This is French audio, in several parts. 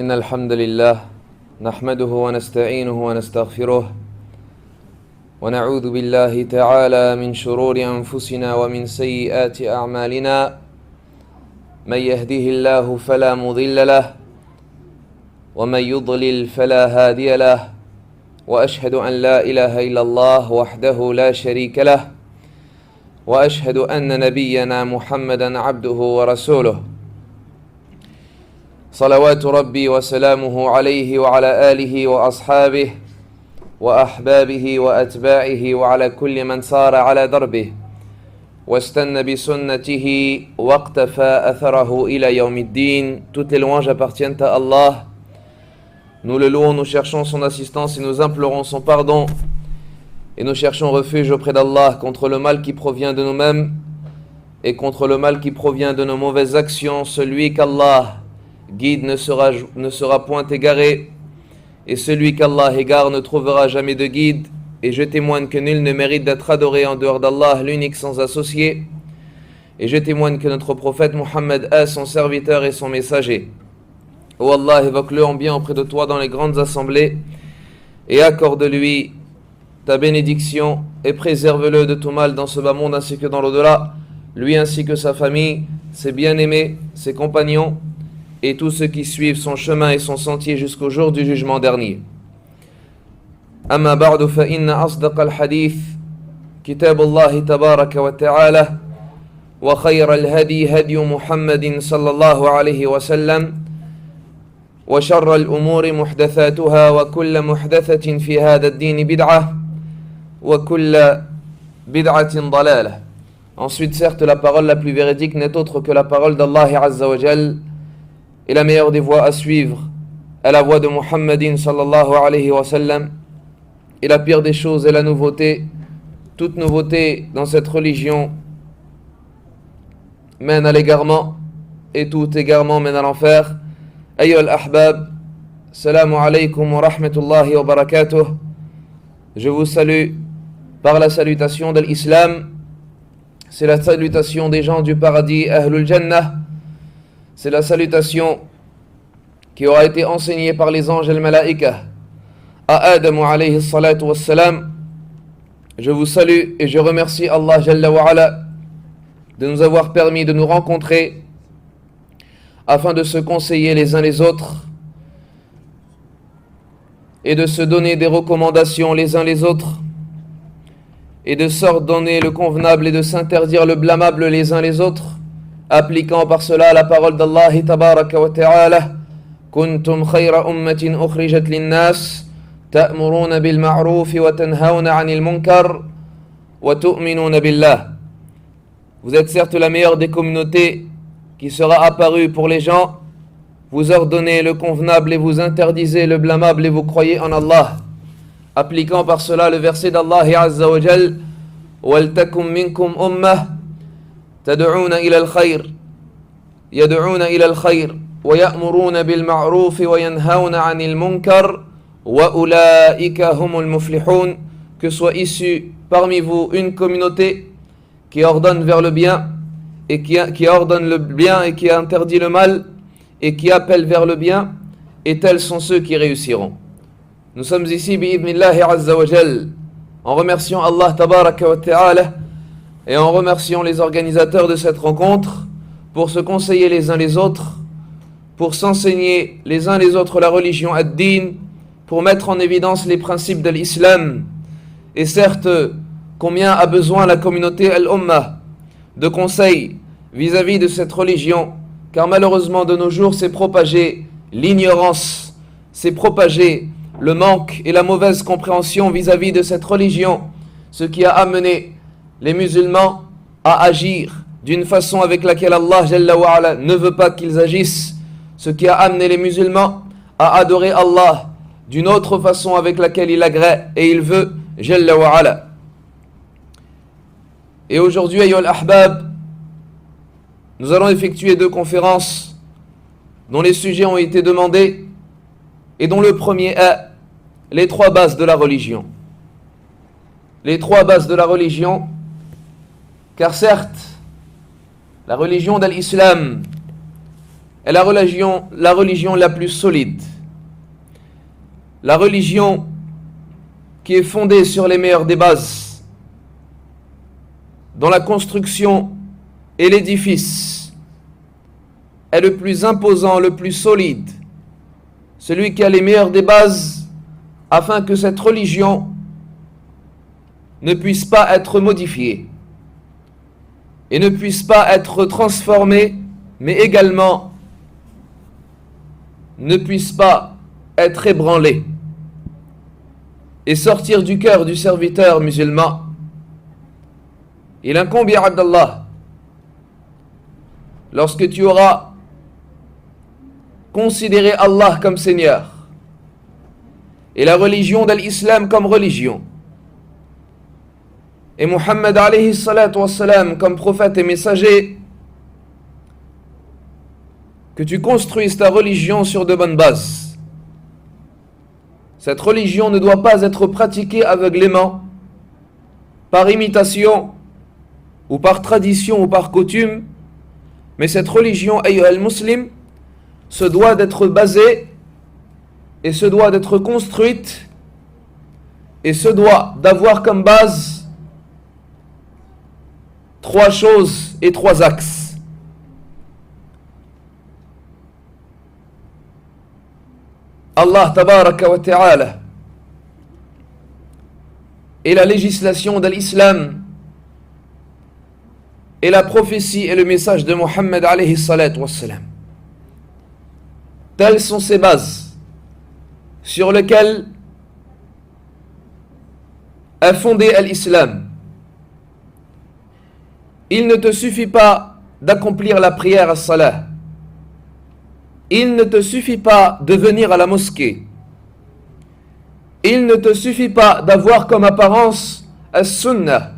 إن الحمد لله نحمده ونستعينه ونستغفره ونعوذ بالله تعالى من شرور أنفسنا ومن سيئات أعمالنا من يهده الله فلا مضل له ومن يضلل فلا هادي له وأشهد أن لا إله إلا الله وحده لا شريك له وأشهد أن نبينا محمدا عبده ورسوله صلوات ربي وسلامه عليه وعلى آله وأصحابه وأحبابه وأتباعه وعلى كل من سار على دربه واستنى بسنته واقتفى أثره إلى يوم الدين. Toutes les louanges appartiennent à Allah. Nous le louons, nous cherchons son assistance et nous implorons son pardon. Et nous cherchons refuge auprès d'Allah contre le mal qui provient de nous-mêmes et contre le mal qui provient de nos mauvaises actions. Celui qu'Allah guide ne sera point égaré, et celui qu'Allah égare ne trouvera jamais de guide. Et je témoigne que nul ne mérite d'être adoré en dehors d'Allah, l'unique sans associé. Et je témoigne que notre prophète Muhammad est son serviteur et son messager. Ô Allah, évoque-le en bien auprès de toi dans les grandes assemblées, et accorde-lui ta bénédiction, et préserve-le de tout mal dans ce bas monde ainsi que dans l'au-delà, lui ainsi que sa famille, ses bien-aimés, ses compagnons, et tous ceux qui suivent son chemin et son sentier jusqu'au jour du jugement dernier. أما بعد فإن أصدق الحديث كتاب الله تبارك وتعالى وخير الهدي هدي محمد صلى الله عليه وسلم وشر الأمور محدثاتها وكل محدثة في هذا الدين بدعة وكل بدعة ضلالة. Ensuite, certes, la parole la plus véridique n'est autre que la parole d'Allah Azza wa Jal, et la meilleure des voies à suivre est la voie de Muhammadin sallallahu alayhi wa sallam, et la pire des choses est la nouveauté. Toute nouveauté dans cette religion mène à l'égarement, et tout égarement mène à l'enfer. Ayyuhal ahbab, salamu alaykum wa rahmatullahi wa barakatuh. Je vous salue par la salutation de l'islam. C'est la salutation des gens du paradis, Ahlul Jannah. C'est la salutation qui aura été enseignée par les anges et les malaïkas à Adam alayhi salatu wassalam. Je vous salue et je remercie Allah Jalla wa Ala de nous avoir permis de nous rencontrer afin de se conseiller les uns les autres et de se donner des recommandations les uns les autres et de s'ordonner le convenable et de s'interdire le blâmable les uns les autres, appliquant par cela la parole d'Allah tabaraka wa ta'ala: kuntum khayra ummatin ukhrijat linnas ta'muruna bil ma'ruf wa tanhauna 'anil munkar wa tu'minuna billah. Vous êtes certes la meilleure des communautés qui sera apparue pour les gens. Vous ordonnez le convenable et vous interdisez le blâmable et vous croyez en Allah, appliquant par cela le verset d'Allah Azza wa Jal: wal takum minkum ummah تدعون إلى الخير يدعون إلى الخير ويأمرون بالمعروف وينهون عن المنكر وأولئك هم المفلحون. Que soit issue parmi vous une communauté qui ordonne vers le bien et qui ordonne le bien et qui interdit le mal et qui appelle vers le bien, et tels sont ceux qui réussiront. Nous sommes ici bi'idhnillahi azza wa jal en remerciant Allah tabaraka wa ta'ala et en remerciant les organisateurs de cette rencontre pour se conseiller les uns les autres, pour s'enseigner les uns les autres la religion ad-din, pour mettre en évidence les principes de l'islam. Et certes, combien a besoin la communauté al-Ummah de conseils vis-à-vis de cette religion, car malheureusement de nos jours s'est propagée l'ignorance, s'est propagé le manque et la mauvaise compréhension vis-à-vis de cette religion, ce qui a amené les musulmans à agir d'une façon avec laquelle Allah Jalla wa Ala ne veut pas qu'ils agissent, ce qui a amené les musulmans à adorer Allah d'une autre façon avec laquelle il agrée et il veut Jalla wa Ala. Et aujourd'hui, ayyuhal ahbab, nous allons effectuer 2 conférences dont les sujets ont été demandés et dont le premier est les 3 bases de la religion. Les 3 bases de la religion. Car certes, la religion de l'islam est la religion la plus solide. La religion qui est fondée sur les meilleures des bases, dont la construction et l'édifice est le plus imposant, le plus solide, celui qui a les meilleures des bases, afin que cette religion ne puisse pas être modifiée et ne puisse pas être transformée, mais également ne puisse pas être ébranlée et sortir du cœur du serviteur musulman. Il incombe, ya Abdallah, lorsque tu auras considéré Allah comme Seigneur et la religion de l'islam comme religion, et Muhammad alayhi salatu wassalam comme prophète et messager, que tu construises ta religion sur de bonnes bases. Cette religion ne doit pas être pratiquée aveuglément, par imitation, ou par tradition, ou par coutume, mais cette religion, ayyuhal muslim, se doit d'être basée, et se doit d'être construite, et se doit d'avoir comme base 3 choses et 3 axes. Allah tabaraka wa ta'ala et la législation de l'islam et la prophétie et le message de Muhammad alayhi salatu wassalam. Telles sont ces bases sur lesquelles est fondé l'islam. Il ne te suffit pas d'accomplir la prière as-salah. Il ne te suffit pas de venir à la mosquée. Il ne te suffit pas d'avoir comme apparence as-sunnah.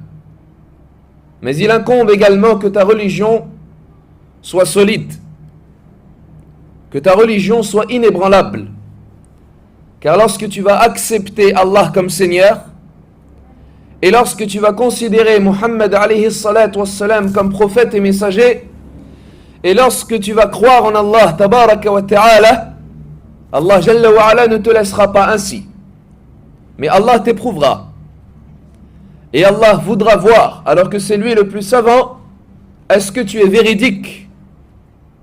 Mais il incombe également que ta religion soit solide, que ta religion soit inébranlable. Car lorsque tu vas accepter Allah comme Seigneur, et lorsque tu vas considérer Muhammad alayhi salatu wassalam comme prophète et messager, et lorsque tu vas croire en Allah tabaraka wa ta'ala, Allah jalla wa ala ne te laissera pas ainsi, mais Allah t'éprouvera. Et Allah voudra voir, alors que c'est lui le plus savant, est-ce que tu es véridique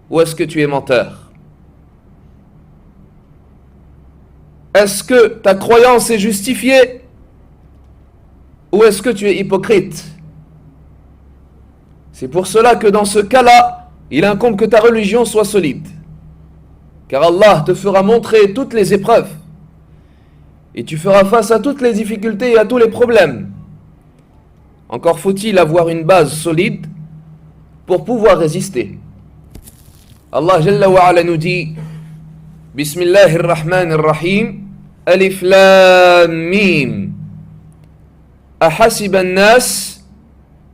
ou est-ce que tu es menteur? Est-ce que ta croyance est justifiée ou est-ce que tu es hypocrite? C'est pour cela que dans ce cas-là, il incombe que ta religion soit solide. Car Allah te fera montrer toutes les épreuves. Et tu feras face à toutes les difficultés et à tous les problèmes. Encore faut-il avoir une base solide pour pouvoir résister. Allah Jalla wa Ala nous dit Bismillahirrahmanirrahim Alif Lam Mim Ahasiba an-nas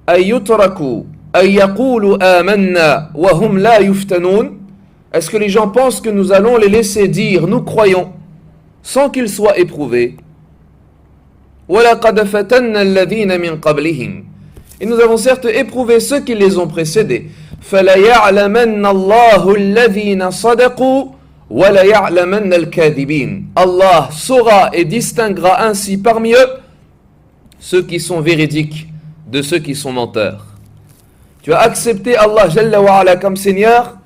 ay yutraku ay yaqulu amanna wa hum la yuftanun. Est-ce que les gens pensent que nous allons les laisser dire nous croyons sans qu'ils soient éprouvés? وَلَقَدْ فَتَنَّ الَّذِينَ مِنْ قَبْلِهِمْ. Et nous avons certes éprouvé ceux qui les ont précédés. فَلَيَعْلَمَنَّ اللَّهُ الَّذِينَ صَدَقُوا وَلَيَعْلَمَنَّ الْكَاذِبِينَ. Allah saura et distinguera ainsi parmi eux ceux qui sont véridiques de ceux qui sont menteurs. Tu as accepté Allah Jalla wa Ala comme Seigneur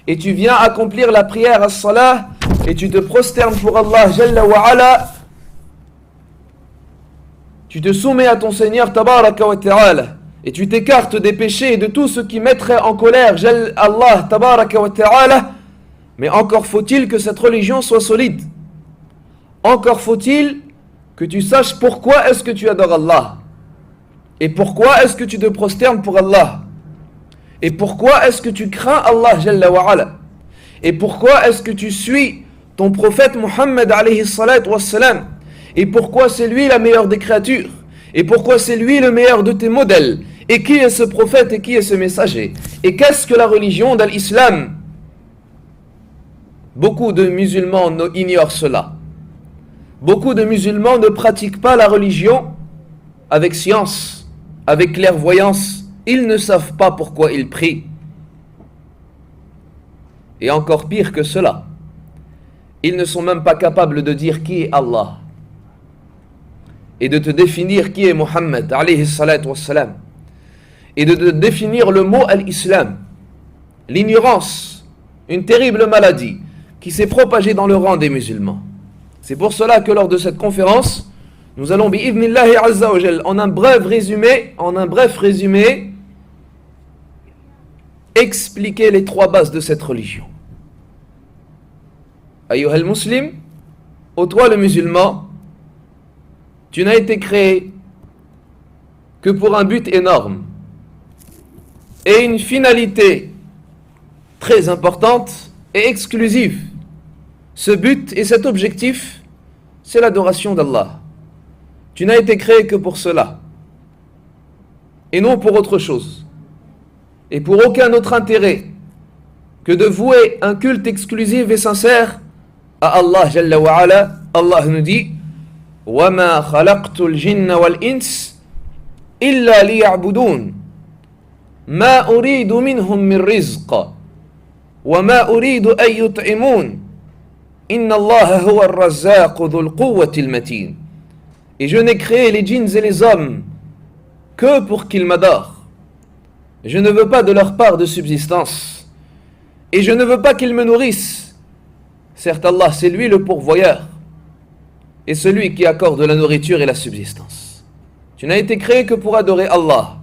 et tu viens accomplir la prière as-salah et tu te prosternes pour Allah Jalla wa Ala. Tu te soumets à ton Seigneur tabaraka wa ta'ala et tu t'écartes des péchés et de tout ce qui mettrait en colère Allah tabaraka wa ta'ala. Mais encore faut-il que cette religion soit solide. Encore faut-il que tu saches pourquoi est-ce que tu adores Allah. Et pourquoi est-ce que tu te prosternes pour Allah. Et pourquoi est-ce que tu crains Allah Jalla wa Ala. Et pourquoi est-ce que tu suis ton prophète Muhammad alayhi salatu wassalam. Et pourquoi c'est lui la meilleure des créatures. Et pourquoi c'est lui le meilleur de tes modèles. Et qui est ce prophète et qui est ce messager. Et qu'est-ce que la religion de l'islam. Beaucoup de musulmans ignorent cela. Beaucoup de musulmans ne pratiquent pas la religion avec science, avec clairvoyance. Ils ne savent pas pourquoi ils prient. Et encore pire que cela, ils ne sont même pas capables de dire qui est Allah et de te définir qui est Muhammad alayhi salatu wassalam et de te définir le mot al-Islam. L'ignorance, une terrible maladie qui s'est propagée dans le rang des musulmans. C'est pour cela que lors de cette conférence, nous allons bi'idhnillahi azza wa jal, en un bref résumé, expliquer les trois bases de cette religion. Ayyuha al-muslim, ô toi le musulman, tu n'as été créé que pour un but énorme et une finalité très importante et exclusive. Ce but et cet objectif, c'est l'adoration d'Allah. Tu n'as été créé que pour cela et non pour autre chose et pour aucun autre intérêt que de vouer un culte exclusif et sincère à Allah Jalla wa Ala. Allah nous dit وَمَا خَلَقْتُ الْجِنَّ وَالْإِنسِ إِلَّا لِيَعْبُدُونَ مَا أُرِيدُ مِنْهُمْ مِنْ رِزْقٍ وَمَا أُرِيدُ أَنْ يُطْعِمُونَ إِنَّ اللَّهَ هُوَ الرَّزَّاقُ ذُو الْقُوَّةِ الْمَتِينَ. Et je n'ai créé les djinns et les hommes que pour qu'ils m'adorent. Je ne veux pas de leur part de subsistance et je ne veux pas qu'ils me nourrissent. Certes, Allah, c'est lui le pourvoyeur et celui qui accorde la nourriture et la subsistance. Tu n'as été créé que pour adorer Allah.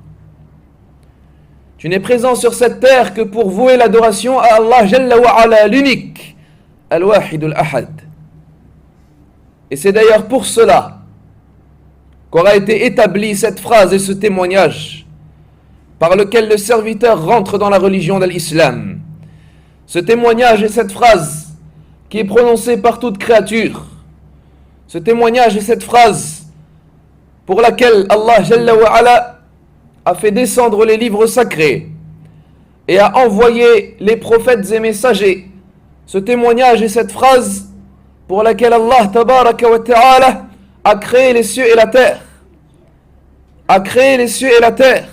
Tu n'es présent sur cette terre que pour vouer l'adoration à Allah Jalla wa Ala, l'unique, Al-Wahid Al-Ahad. Et c'est d'ailleurs pour cela qu'aura été établie cette phrase et ce témoignage par lequel le serviteur rentre dans la religion de l'islam. Ce témoignage et cette phrase qui est prononcée par toute créature, ce témoignage et cette phrase pour laquelle Allah Jalla wa Ala a fait descendre les livres sacrés et a envoyé les prophètes et messagers, ce témoignage et cette phrase pour laquelle Allah Tabaraka wa Ta'ala a créé les cieux et la terre, a créé les cieux et la terre,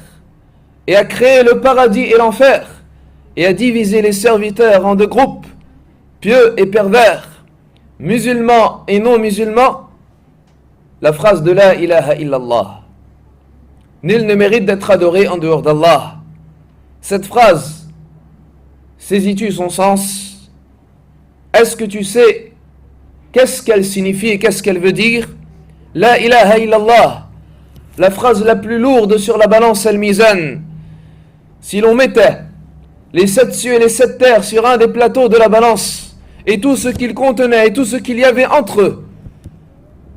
et a créé le paradis et l'enfer, et a divisé les serviteurs en deux groupes, pieux et pervers, musulmans et non musulmans. La phrase de la ilaha illallah. Nul ne mérite d'être adoré en dehors d'Allah. Cette phrase, saisis-tu son sens? Est-ce que tu sais qu'est-ce qu'elle signifie et qu'est-ce qu'elle veut dire? La ilaha illallah, la phrase la plus lourde sur la balance al-mizan. Si l'on mettait les 7 cieux et les 7 terres sur un des plateaux de la balance, et tout ce qu'ils contenaient, et tout ce qu'il y avait entre eux,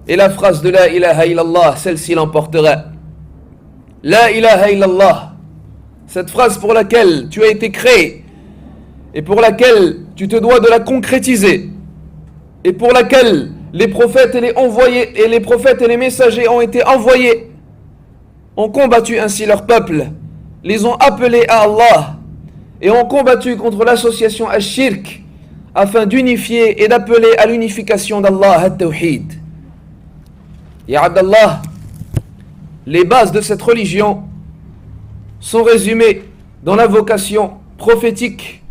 et la phrase de la ilaha illallah, celle-ci l'emporterait. La ilaha illallah, cette phrase pour laquelle tu as été créé, et pour laquelle tu te dois de la concrétiser, et pour laquelle les prophètes et les prophètes et les messagers ont été envoyés, ont combattu ainsi leur peuple, les ont appelés à Allah, et ont combattu contre l'association Ash-Shirk, afin d'unifier et d'appeler à l'unification d'Allah At-Tawhid. Ya Abdallah, les bases de cette religion sont résumées dans la vocation prophétique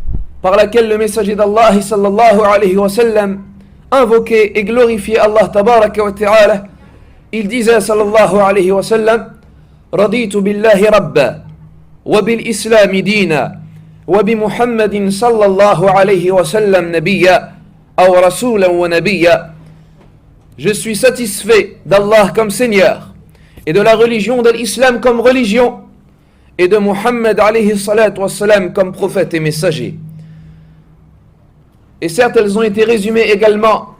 par laquelle le messager d'Allah sallallahu alayhi wa sallam invoquait et glorifiait Allah tabaraka wa ta'ala. Il disait sallallahu alayhi wa sallam: Raditu billahi rabba wa bil islami dina wa bi Muhammadin sallallahu alayhi wa sallam nabiyya aw rasulan wa nabiyya. Je suis satisfait d'Allah comme Seigneur et de la religion de l'islam comme religion et de Muhammad alayhi salatu wassalam comme prophète et messager. Et certes, elles ont été résumées également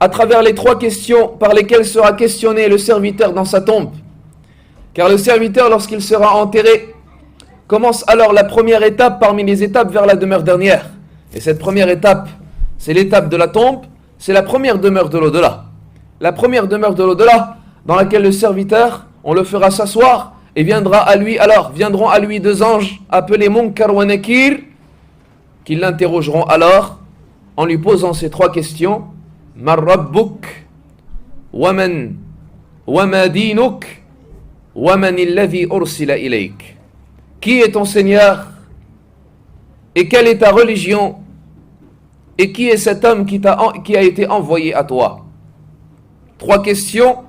à travers les 3 questions par lesquelles sera questionné le serviteur dans sa tombe. Car le serviteur, lorsqu'il sera enterré, commence alors la première étape parmi les étapes vers la demeure dernière. Et cette première étape, c'est l'étape de la tombe, c'est la première demeure de l'au-delà. La première demeure de l'au-delà dans laquelle le serviteur, on le fera s'asseoir et viendront à lui 2 anges appelés Munkar wa Nakir, qui l'interrogeront alors en lui posant ces 3 questions: Mar Rabbuk, Waman, Wama Dinuk, Waman alladhi ursila ilayk. Qui est ton Seigneur et quelle est ta religion Et qui est cet homme qui a été envoyé à toi? 3 questions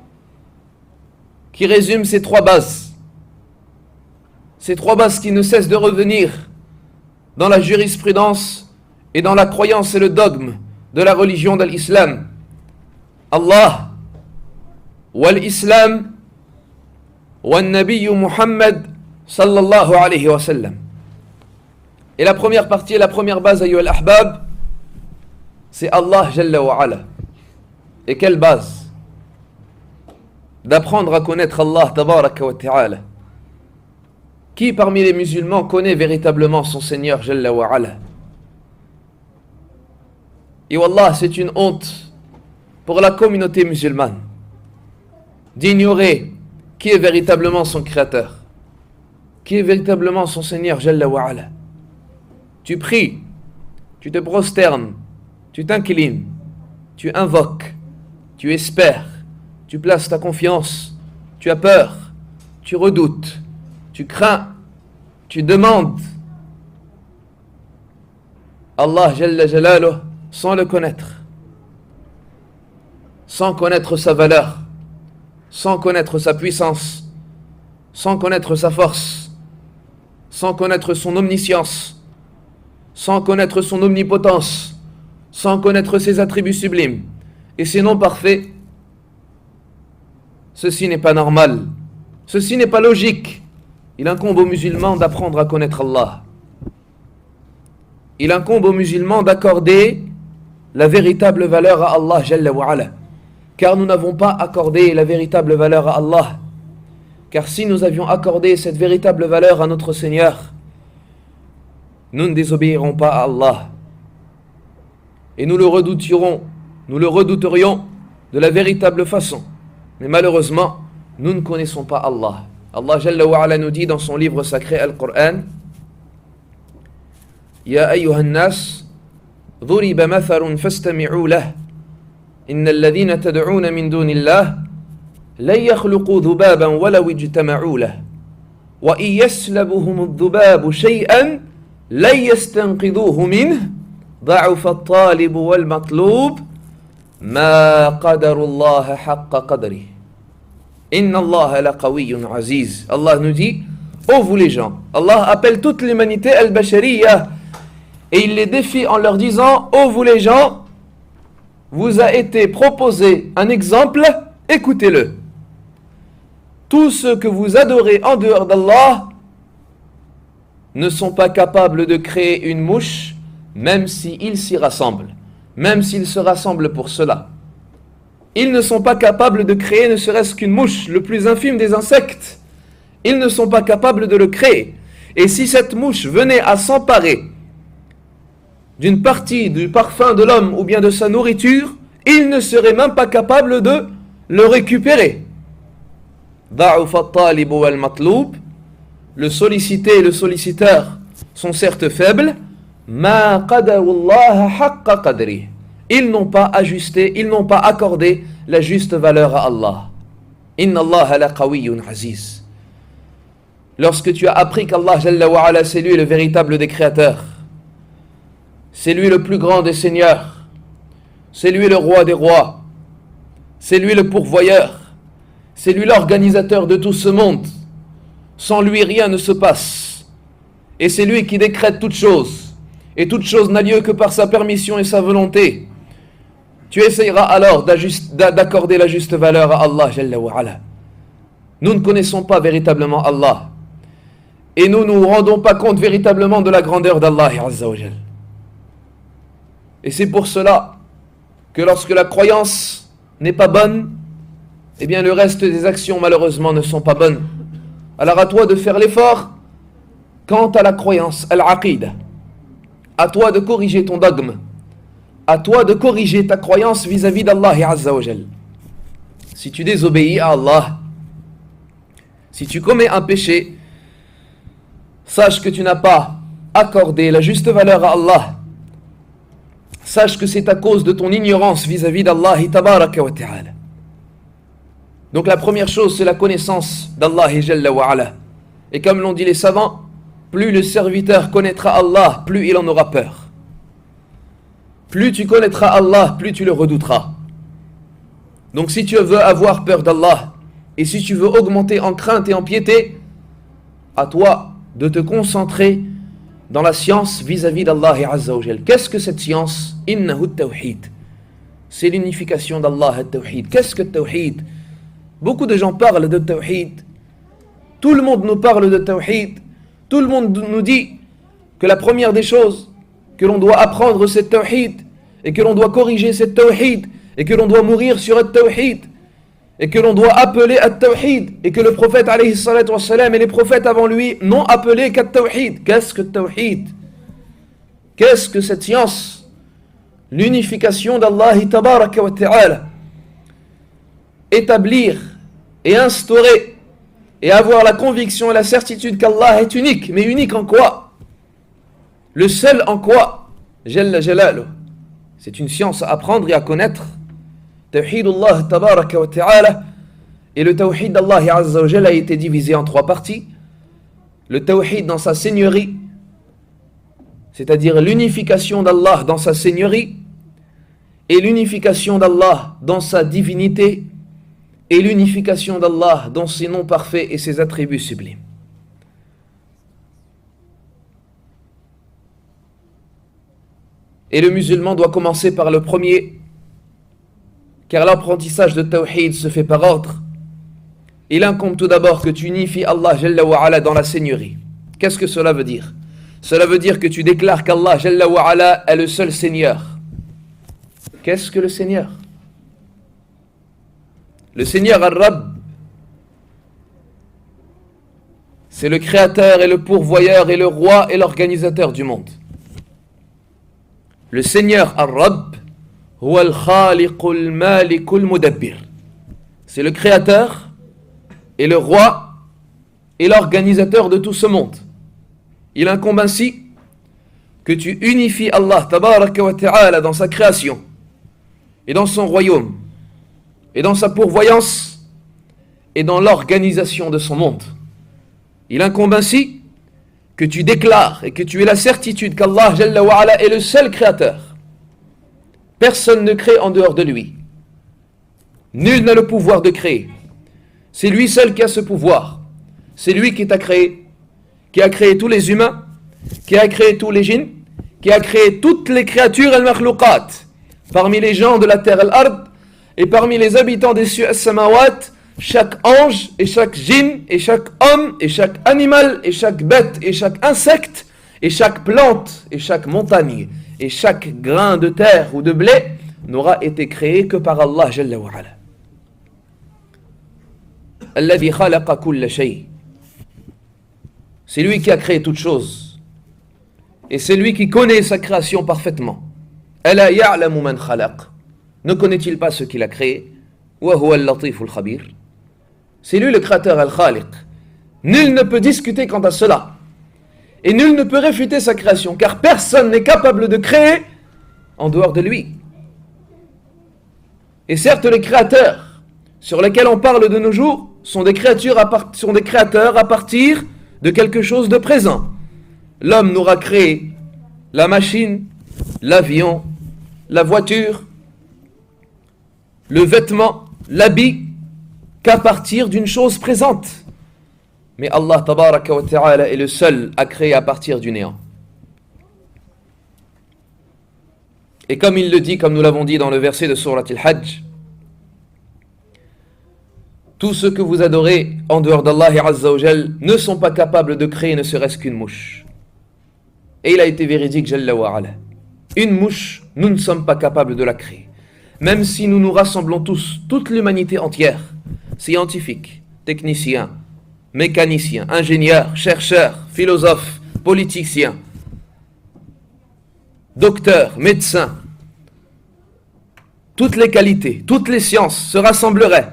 qui résument ces 3 bases. Ces 3 bases qui ne cessent de revenir dans la jurisprudence et dans la croyance et le dogme de la religion de l'islam. Allah, wal-Islam, wal-Nabi Muhammad sallallahu alayhi wa sallam. Et la première partie, la première base, ayyuha al-ahbab, c'est Allah Jalla wa Ala. Et quelle base? D'apprendre à connaître Allah Tabaraka wa Ta'ala. Qui parmi les musulmans connaît véritablement son Seigneur Jalla wa Ala? Et wallah, c'est une honte pour la communauté musulmane d'ignorer qui est véritablement son Créateur, qui est véritablement son Seigneur Jalla wa Ala. Tu pries, tu te prosternes, tu t'inclines, tu invoques, tu espères, tu places ta confiance, tu as peur, tu redoutes, tu crains, tu demandes Allah Jalla Jalaluh sans le connaître, sans connaître sa valeur, sans connaître sa puissance, sans connaître sa force, sans connaître son omniscience, sans connaître son omnipotence, sans connaître ses attributs sublimes et ses noms parfaits. Ceci n'est pas normal, ceci n'est pas logique. Il incombe aux musulmans d'apprendre à connaître Allah. Il incombe aux musulmans d'accorder la véritable valeur à Allah Jalla wa Ala. Car nous n'avons pas accordé la véritable valeur à Allah. Car si nous avions accordé cette véritable valeur à notre Seigneur, nous ne désobéirons pas à Allah. Et nous le redouterions de la véritable façon. Mais malheureusement, nous ne connaissons pas Allah. Allah Jalla wa Ala nous dit dans son livre sacré Al-Qur'an: Ya ayyuhan nas, dhuriba matharun fastami'u lah. Inna alladhina tad'una min dunillah lan yakhluqu dhubaban walaw ijtama'u lah. Wa in yaslabuhum adh-dhubabu shay'an lan yastanqidhuhu minhu. ضعف الطالب والمطلوب ما قدر الله حق قدره إن الله لقوي عزيز. Allah nous dit: ô vous les gens, Allah appelle toute l'humanité al-Bashariya et il les défie en leur disant: ô vous les gens, vous a été proposé un exemple, écoutez-le. Tous ceux que vous adorez en dehors d'Allah ne sont pas capables de créer une mouche, même s'ils s'y rassemblent, même s'ils se rassemblent pour cela. Ils ne sont pas capables de créer ne serait-ce qu'une mouche, le plus infime des insectes. Ils ne sont pas capables de le créer. Et si cette mouche venait à s'emparer d'une partie du parfum de l'homme ou bien de sa nourriture, ils ne seraient même pas capables de le récupérer. Le sollicité et le solliciteur sont certes faibles, Ma qadarullah haqqa qadri. Ils n'ont pas ajusté, ils n'ont pas accordé la juste valeur à Allah. Inna Allah la qawiyyun aziz. Lorsque tu as appris qu'Allah Jalla wa Ala, c'est lui le véritable des créateurs, c'est lui le plus grand des seigneurs, c'est lui le roi des rois, c'est lui le pourvoyeur, c'est lui l'organisateur de tout ce monde. Sans lui rien ne se passe. Et c'est lui qui décrète toutes choses. Et toute chose n'a lieu que par sa permission et sa volonté. Tu essayeras alors d'accorder la juste valeur à Allah Jalla wa Ala. Nous ne connaissons pas véritablement Allah. Et nous ne nous rendons pas compte véritablement de la grandeur d'Allah Azza wa Jal. Et c'est pour cela que lorsque la croyance n'est pas bonne, eh bien le reste des actions malheureusement ne sont pas bonnes. Alors à toi de faire l'effort quant à la croyance, al-aqida. À toi de corriger ton dogme. À toi de corriger ta croyance vis-à-vis d'Allah Azza wa Jal. Si tu désobéis à Allah, si tu commets un péché, sache que tu n'as pas accordé la juste valeur à Allah. Sache que c'est à cause de ton ignorance vis-à-vis d'Allah Tabaraka wa Ta'ala. Donc la première chose, c'est la connaissance d'Allah Jalla wa Ala. Et comme l'ont dit les savants, plus le serviteur connaîtra Allah, plus il en aura peur. plus tu connaîtras Allah, plus tu le redouteras. Donc si tu veux avoir peur d'Allah, et si tu veux augmenter en crainte et en piété, à toi de te concentrer dans la science vis-à-vis d'Allah Azza wa Jal. Qu'est-ce que cette science? Innahu tawhid. C'est l'unification d'Allah at-tawhid. Qu'est-ce que tawhid? Beaucoup de gens parlent de tawhid. Tout le monde nous parle de tawhid. Tout le monde nous dit que la première des choses que l'on doit apprendre c'est tawhid, et que l'on doit corriger c'est tawhid, et que l'on doit mourir sur at-tawhid, et que l'on doit appeler at-tawhid, et que le prophète alayhi salatu wassalam et les prophètes avant lui n'ont appelé qu'at-tawhid. Qu'est-ce que tawhid? Qu'est-ce que cette science? L'unification d'Allah tabaraka wa ta'ala. Établir et instaurer et avoir la conviction et la certitude qu'Allah est unique. Mais unique en quoi? Le seul en quoi? Jalla jalaluh. C'est une science à apprendre et à connaître. Tawhidullah tabaraka wa ta'ala. Et le tawhid d'Allah Azza wa Jalla a été divisé en trois parties. Le tawhid dans sa seigneurie, c'est-à-dire l'unification d'Allah dans sa seigneurie, et l'unification d'Allah dans sa divinité, et l'unification d'Allah dans ses noms parfaits et ses attributs sublimes. Et le musulman doit commencer par le premier, car l'apprentissage de tawhid se fait par ordre. Il incombe tout d'abord que tu unifies Allah Jalla wa Ala dans la seigneurie. Qu'est-ce que cela veut dire? Cela veut dire que tu déclares qu'Allah Jalla wa Ala est le seul Seigneur. Qu'est-ce que le Seigneur? Le Seigneur Ar-Rabb, c'est le créateur et le pourvoyeur et le roi et l'organisateur du monde. Le Seigneur Ar-Rabb, huwa al-khaliqul malikul mudabbir. C'est le créateur et le roi et l'organisateur de tout ce monde. Il incombe ainsi que tu unifies Allah tabaraka wa ta'ala dans sa création et dans son royaume et dans sa pourvoyance et dans l'organisation de son monde. Il incombe ainsi que tu déclares et que tu aies la certitude qu'Allah Jalla wa Ala est le seul créateur. Personne ne crée en dehors de lui. Nul n'a le pouvoir de créer. C'est lui seul qui a ce pouvoir. C'est lui qui t'a créé, qui a créé tous les humains, qui a créé tous les djinns, qui a créé toutes les créatures al-makhlouqat, parmi les gens de la terre al-ard, et parmi les habitants des cieux as-samawat, chaque ange et chaque djinn et chaque homme et chaque animal et chaque bête et chaque insecte et chaque plante et chaque montagne et chaque grain de terre ou de blé n'aura été créé que par Allah Jalla wa Ala. Alladhi khalaqa kulla shay. C'est lui qui a créé toutes choses. Et c'est lui qui connaît sa création parfaitement. Ala ya'lamu man khalaq. Ne connaît-il pas ce qu'il a créé? Wa huwa al-latif al-khabir. C'est lui le créateur al-khaliq. Nul ne peut discuter quant à cela. Et nul ne peut réfuter sa création, car personne n'est capable de créer en dehors de lui. Et certes, les créateurs sur lesquels on parle de nos jours sont des créateurs à partir de quelque chose de présent. L'homme n'aura créé la machine, l'avion, la voiture, le vêtement, l'habit, qu'à partir d'une chose présente. Mais Allah tabaraka wa ta'ala est le seul à créer à partir du néant. Et comme il le dit, comme nous l'avons dit dans le verset de Surat al-Hajj, tous ceux que vous adorez en dehors d'Allah Azza wa Jal ne sont pas capables de créer ne serait-ce qu'une mouche. Et il a été véridique, Jalla wa Ala. Une mouche, nous ne sommes pas capables de la créer. Même si nous nous rassemblons tous, toute l'humanité entière, scientifiques, techniciens, mécaniciens, ingénieurs, chercheurs, philosophes, politiciens, docteurs, médecins, toutes les qualités, toutes les sciences se rassembleraient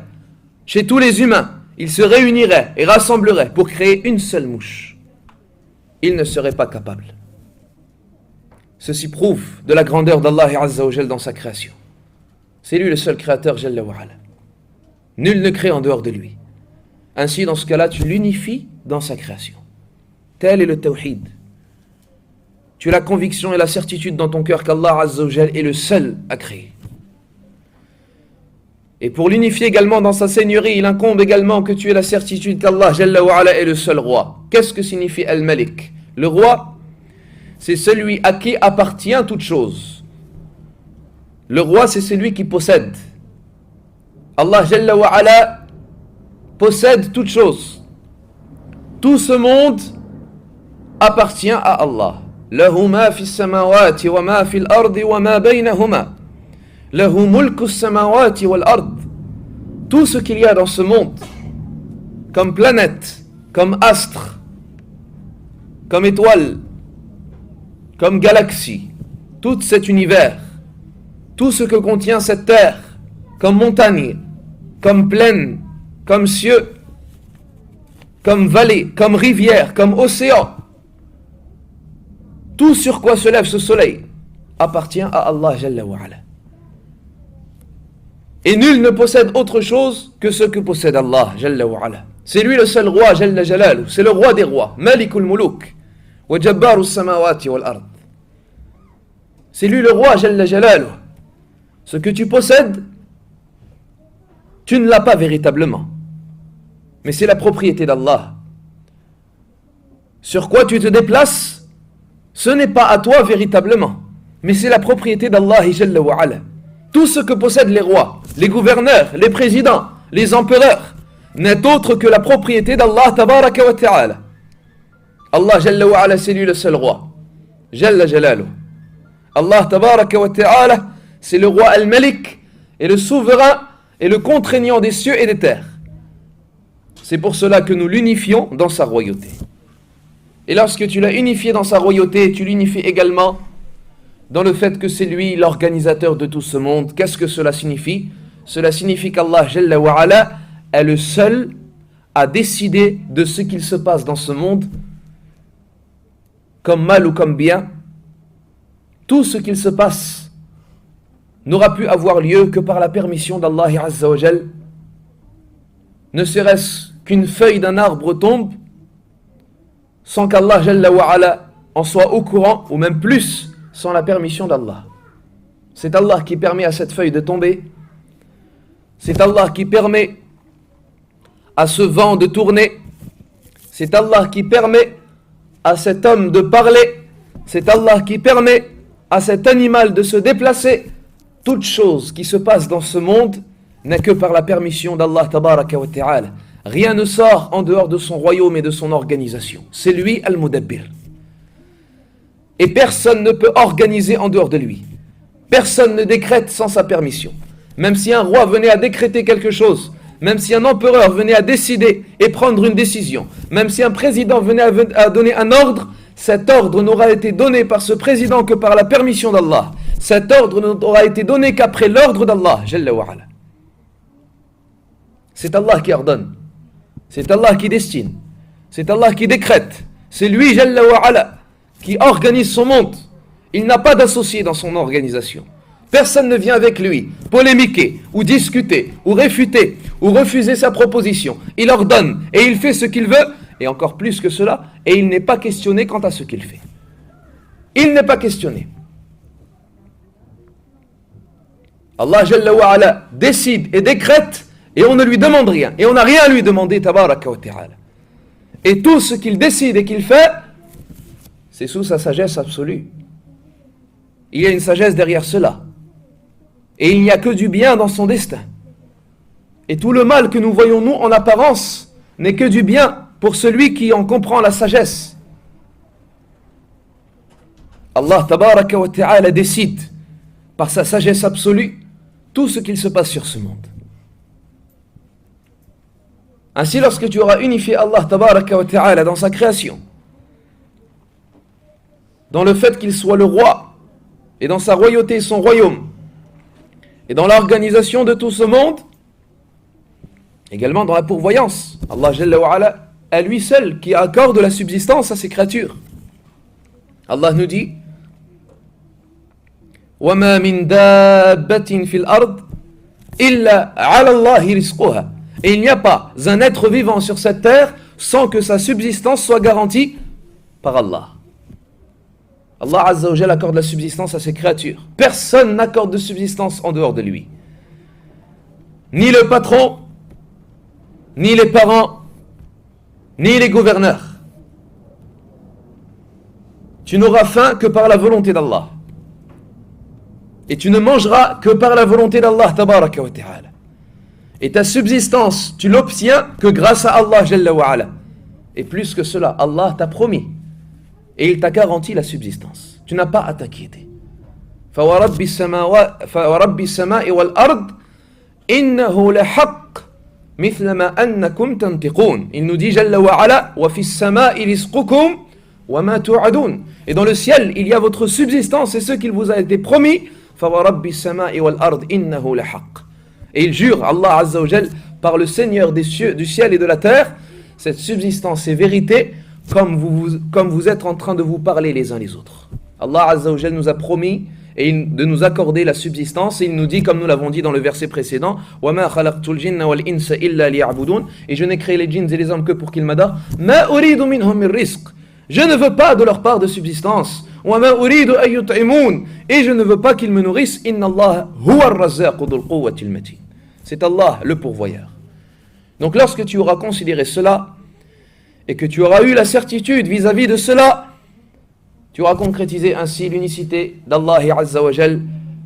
chez tous les humains, ils se réuniraient et rassembleraient pour créer une seule mouche. Ils ne seraient pas capables. Ceci prouve de la grandeur d'Allah Azza wa Jal dans sa création. C'est lui le seul créateur Jalla wa Ala. Nul ne crée en dehors de lui. Ainsi, dans ce cas-là, tu l'unifies dans sa création. Tel est le tawhid. tu as la conviction et la certitude dans ton cœur qu'Allah Azza wa Jal est le seul à créer. Et pour l'unifier également dans sa seigneurie, il incombe également que tu aies la certitude qu'Allah Jalla wa Ala est le seul roi. Qu'est-ce que signifie Al-Malik? Le roi, c'est celui à qui appartient toute chose. Le roi, c'est celui qui possède. Allah Jalla wa Ala possède toute chose. Tout ce monde appartient à Allah. Lahu ma fi samawati wa ma fi al-ardi wa ma baynahuma. Lahu mulku as-samawati wal-ard. Tout ce qu'il y a dans ce monde, comme planète, comme astre, comme étoile, comme galaxie, tout cet univers, tout ce que contient cette terre, comme montagne, comme plaine, comme cieux, comme vallée, comme rivière, comme océan, tout sur quoi se lève ce soleil appartient à Allah Jalla wa Ala. Et nul ne possède autre chose que ce que possède Allah Jalla wa Ala. C'est lui le seul roi Jalla Jalaluh, c'est le roi des rois, Malikul Muluk, wa Jabbarus Samawati wal Ard. C'est lui le roi Jalla Jalaluh. Ce que tu possèdes, tu ne l'as pas véritablement, mais c'est la propriété d'Allah. Sur quoi tu te déplaces, ce n'est pas à toi véritablement, mais c'est la propriété d'Allah Jalla wa Ala. Tout ce que possèdent les rois, les gouverneurs, les présidents, les empereurs, n'est autre que la propriété d'Allah Tabaraka wa Ta'ala. Allah Jalla wa Ala, c'est lui le seul roi. Jalla Jalaluh. Allah Tabaraka wa Ta'ala, c'est le roi Al-Malik, et le souverain et le contraignant des cieux et des terres. C'est pour cela que nous l'unifions dans sa royauté. Et lorsque tu l'as unifié dans sa royauté, tu l'unifies également dans le fait que c'est lui l'organisateur de tout ce monde. Qu'est-ce que cela signifie? Cela signifie qu'Allah Jalla wa Ala est le seul à décider de ce qu'il se passe dans ce monde, comme mal ou comme bien. Tout ce qu'il se passe n'aura pu avoir lieu que par la permission d'Allah Azza wa Jal. Ne serait-ce qu'une feuille d'un arbre tombe sans qu'Allah Jalla wa Ala en soit au courant, ou même plus, sans la permission d'Allah. C'est Allah qui permet à cette feuille de tomber. C'est Allah qui permet à ce vent de tourner. C'est Allah qui permet à cet homme de parler. C'est Allah qui permet à cet animal de se déplacer. Toute chose qui se passe dans ce monde n'est que par la permission d'Allah Tabaraka wa Ta'ala. Rien ne sort en dehors de son royaume et de son organisation. C'est lui Al-Mudabbir. Et personne ne peut organiser en dehors de lui. Personne ne décrète sans sa permission. Même si un roi venait à décréter quelque chose, même si un empereur venait à décider et prendre une décision, même si un président venait à donner un ordre, cet ordre n'aura été donné par ce président que par la permission d'Allah. Cet ordre n'aura été donné qu'après l'ordre d'Allah Jalla wa Ala. C'est Allah qui ordonne. C'est Allah qui destine. C'est Allah qui décrète. C'est lui Jalla wa Ala qui organise son monde. Il n'a pas d'associé dans son organisation. Personne ne vient avec lui polémiquer, ou discuter, ou réfuter, ou refuser sa proposition. Il ordonne et il fait ce qu'il veut, et encore plus que cela, et il n'est pas questionné quant à ce qu'il fait. Il n'est pas questionné. Allah Jalla wa Ala décide et décrète, et on ne lui demande rien, et on n'a rien à lui demander, Tabaraka wa Ta'ala. Et tout ce qu'il décide et qu'il fait, c'est sous sa sagesse absolue. Il y a une sagesse derrière cela. Et il n'y a que du bien dans son destin. Et tout le mal que nous voyons nous en apparence n'est que du bien pour celui qui en comprend la sagesse. Allah Tabaraka wa Ta'ala décide par sa sagesse absolue tout ce qu'il se passe sur ce monde. Ainsi, lorsque tu auras unifié Allah Tabaraka wa Ta'ala dans sa création, dans le fait qu'il soit le roi, et dans sa royauté et son royaume, et dans l'organisation de tout ce monde, également dans la pourvoyance, Allah Jalla wa Ala est lui seul qui accorde la subsistance à ses créatures. Allah nous dit وَمَا مِن دَابَّةٍ فِي الْأَرْضِ إِلَّا عَلَى اللَّهِ رِزْقُهَا. Et il n'y a pas un être vivant sur cette terre sans que sa subsistance soit garantie par Allah. Allah Azza wa Jal accorde la subsistance à ses créatures. Personne n'accorde de subsistance en dehors de lui. Ni le patron, ni les parents, ni les gouverneurs. Tu n'auras faim que par la volonté d'Allah. Et tu ne mangeras que par la volonté d'Allah tabaraka wa ta'ala. Et ta subsistance, tu l'obtiens que grâce à Allah Jalla wa ala. Et plus que cela, Allah t'a promis. Et il t'a garanti la subsistance. Tu n'as pas à t'inquiéter. فَوَرَبِّ السَّمَاءِ وَالْأَرْضِ إِنَّهُ لَحَقٌّ مِثْلَ مَا أَنَّكُمْ تَنْطِقُونَ. Il nous dit Jalla wa ala وَفِي السَّمَاءِ رِزْقُكُمْ وَمَا تُوعَدُونَ. Et dans le ciel, il y a votre subsistance et ce qu'il vous a été promis. فَوَرَبِّ السَّمَاءِ وَالْأَرْضِ إِنَّهُ لَحَقٌّ. Et il jure, Allah Azza wa Jal, par le Seigneur des cieux, du ciel et de la terre, cette subsistance est vérité, comme vous êtes en train de vous parler les uns les autres. Allah Azza wa Jal nous a promis de nous accorder la subsistance, et il nous dit, comme nous l'avons dit dans le verset précédent, وَمَا خَلَقْتُ الْجِنَّ وَالْإِنسَ إِلَّا لِيَعْبُدُونَ. Et je n'ai créé les djinns et les hommes que pour qu'ils m'adorent. مَا أُرِيدُ مِنْهُمْ مِنْ رِزْقٍ. Je ne veux pas de leur part de subsistance. وَمَا أُرِيدُ أَن يُطْعِمُونَ. Et je ne veux pas qu'ils me nourrissent. إِنَّ اللَّهَ هُوَ الرَّزَّاقُ ذُو الْقُوَّةِ الْمَتِينُ. C'est Allah le pourvoyeur. Donc lorsque tu auras considéré cela, et que tu auras eu la certitude vis-à-vis de cela, tu auras concrétisé ainsi l'unicité d'Allah Azza wa Jal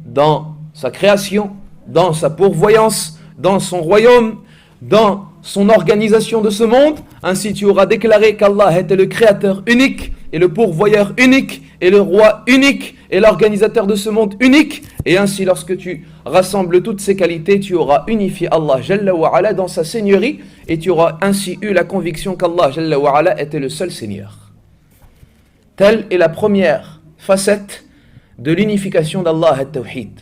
dans sa création, dans sa pourvoyance, dans son royaume, dans son organisation de ce monde. Ainsi tu auras déclaré qu'Allah était le créateur unique, et le pourvoyeur unique, et le roi unique, et l'organisateur de ce monde unique. Et ainsi lorsque tu rassembles toutes ces qualités, tu auras unifié Allah Jalla wa ala dans sa seigneurie, et tu auras ainsi eu la conviction qu'Allah Jalla wa ala était le seul Seigneur. Telle est la première facette de l'unification d'Allah al-Tawhid.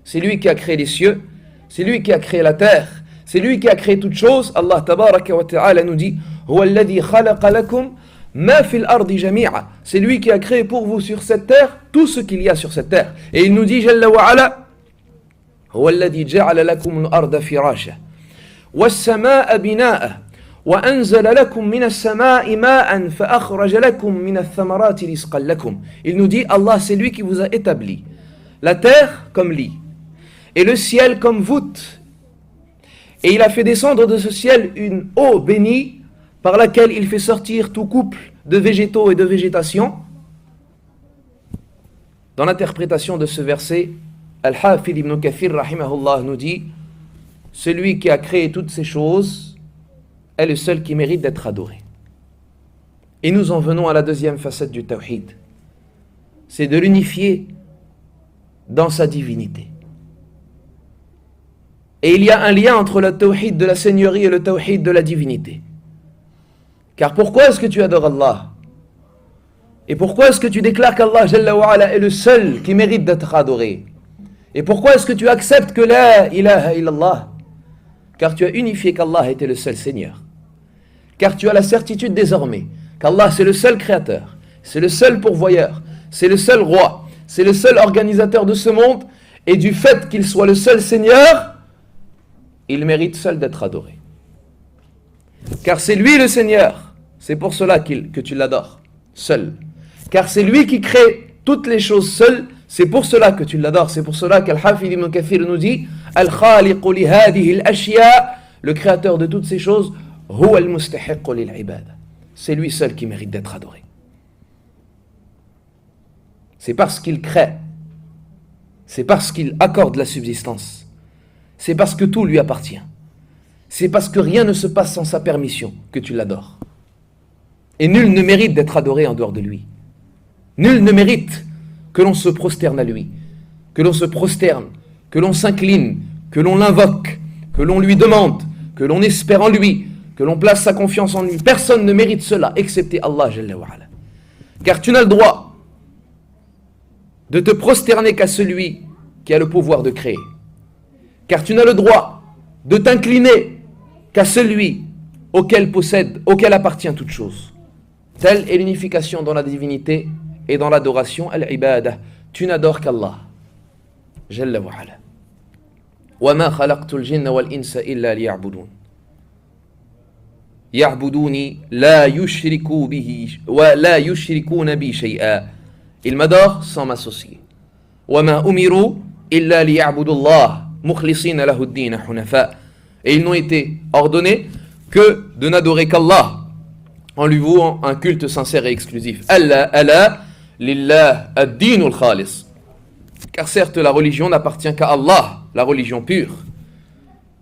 C'est lui qui a créé les cieux, c'est lui qui a créé la terre, c'est lui qui a créé toutes choses. Allah tabaraka wa ta'ala nous dit Huwa alladhi khalaqa lakum ma fil ardi jami'a. C'est lui qui a créé pour vous sur cette terre tout ce qu'il y a sur cette terre. Et il nous dit Jalla wa ala Huwa alladhi ja'ala lakum al-arda firasha was-samaa'a binaa'a وأنزل لكم من السماء ماء فأخرج لكم من الثمرات رزقا لكم. Il nous dit Allah c'est lui qui vous a établi la terre comme lit et le ciel comme voûte, et il a fait descendre de ce ciel une eau bénie par laquelle il fait sortir tout couple de végétaux et de végétation. Dans l'interprétation de ce verset, Al-Hafid ibn Kathir rahimahullah nous dit celui qui a créé toutes ces choses est le seul qui mérite d'être adoré. Et nous en venons à la deuxième facette du Tawhid. C'est de l'unifier dans sa divinité. Et il y a un lien entre le Tawhid de la Seigneurie et le Tawhid de la divinité. Car pourquoi est-ce que tu adores Allah? Et pourquoi est-ce que tu déclares qu'Allah Jalla wa ala est le seul qui mérite d'être adoré? Et pourquoi est-ce que tu acceptes que la ilaha illallah? Car tu as unifié qu'Allah était le seul Seigneur. Car tu as la certitude désormais qu'Allah c'est le seul créateur, c'est le seul pourvoyeur, c'est le seul roi, c'est le seul organisateur de ce monde, et du fait qu'il soit le seul Seigneur, il mérite seul d'être adoré. Car c'est lui le Seigneur, c'est pour cela que tu l'adores, seul. Car c'est lui qui crée toutes les choses seul, c'est pour cela que tu l'adores. C'est pour cela qu'Al-Hafid ibn Kathir nous dit Al-Khaliqu li hadhihi al-ashya, le créateur de toutes ces choses, huwa al-mustahiqu lil-ibada. C'est lui seul qui mérite d'être adoré. C'est parce qu'il crée, c'est parce qu'il accorde la subsistance, c'est parce que tout lui appartient, c'est parce que rien ne se passe sans sa permission que tu l'adores. Et nul ne mérite d'être adoré en dehors de lui. Nul ne mérite que l'on se prosterne à lui, que l'on se prosterne, que l'on s'incline, que l'on l'invoque, que l'on lui demande, que l'on espère en lui, que l'on place sa confiance en lui. Personne ne mérite cela, excepté Allah Jalla wa ala. Car tu n'as le droit de te prosterner qu'à celui qui a le pouvoir de créer. Car tu n'as le droit de t'incliner qu'à celui auquel appartient toute chose. Telle est l'unification dans la divinité et dans l'adoration, al-ibada. Tu n'adores qu'Allah Jalla wa ala. وَمَا خَلَقْتُ الْجِنَّ وَالْإِنسَ إِلَّا لِيَعْبُدُونَ يَعْبُدُونِي لَا يُشْرِكُونَ بِي شَيْئًا. Ils m'adorent sans m'associer. وَمَا أُمِرُوا إِلَّا لِيَعْبُدُوا اللَّهَ مُخْلِصِينَ لَهُ الدِّينَ حُنَفَاءَ. Et ils n'ont été ordonnés que de n'adorer qu'Allah en lui vouant un culte sincère et exclusif. Alla lillah ad-din al-khalis. Car certes, la religion n'appartient qu'à Allah, la religion pure.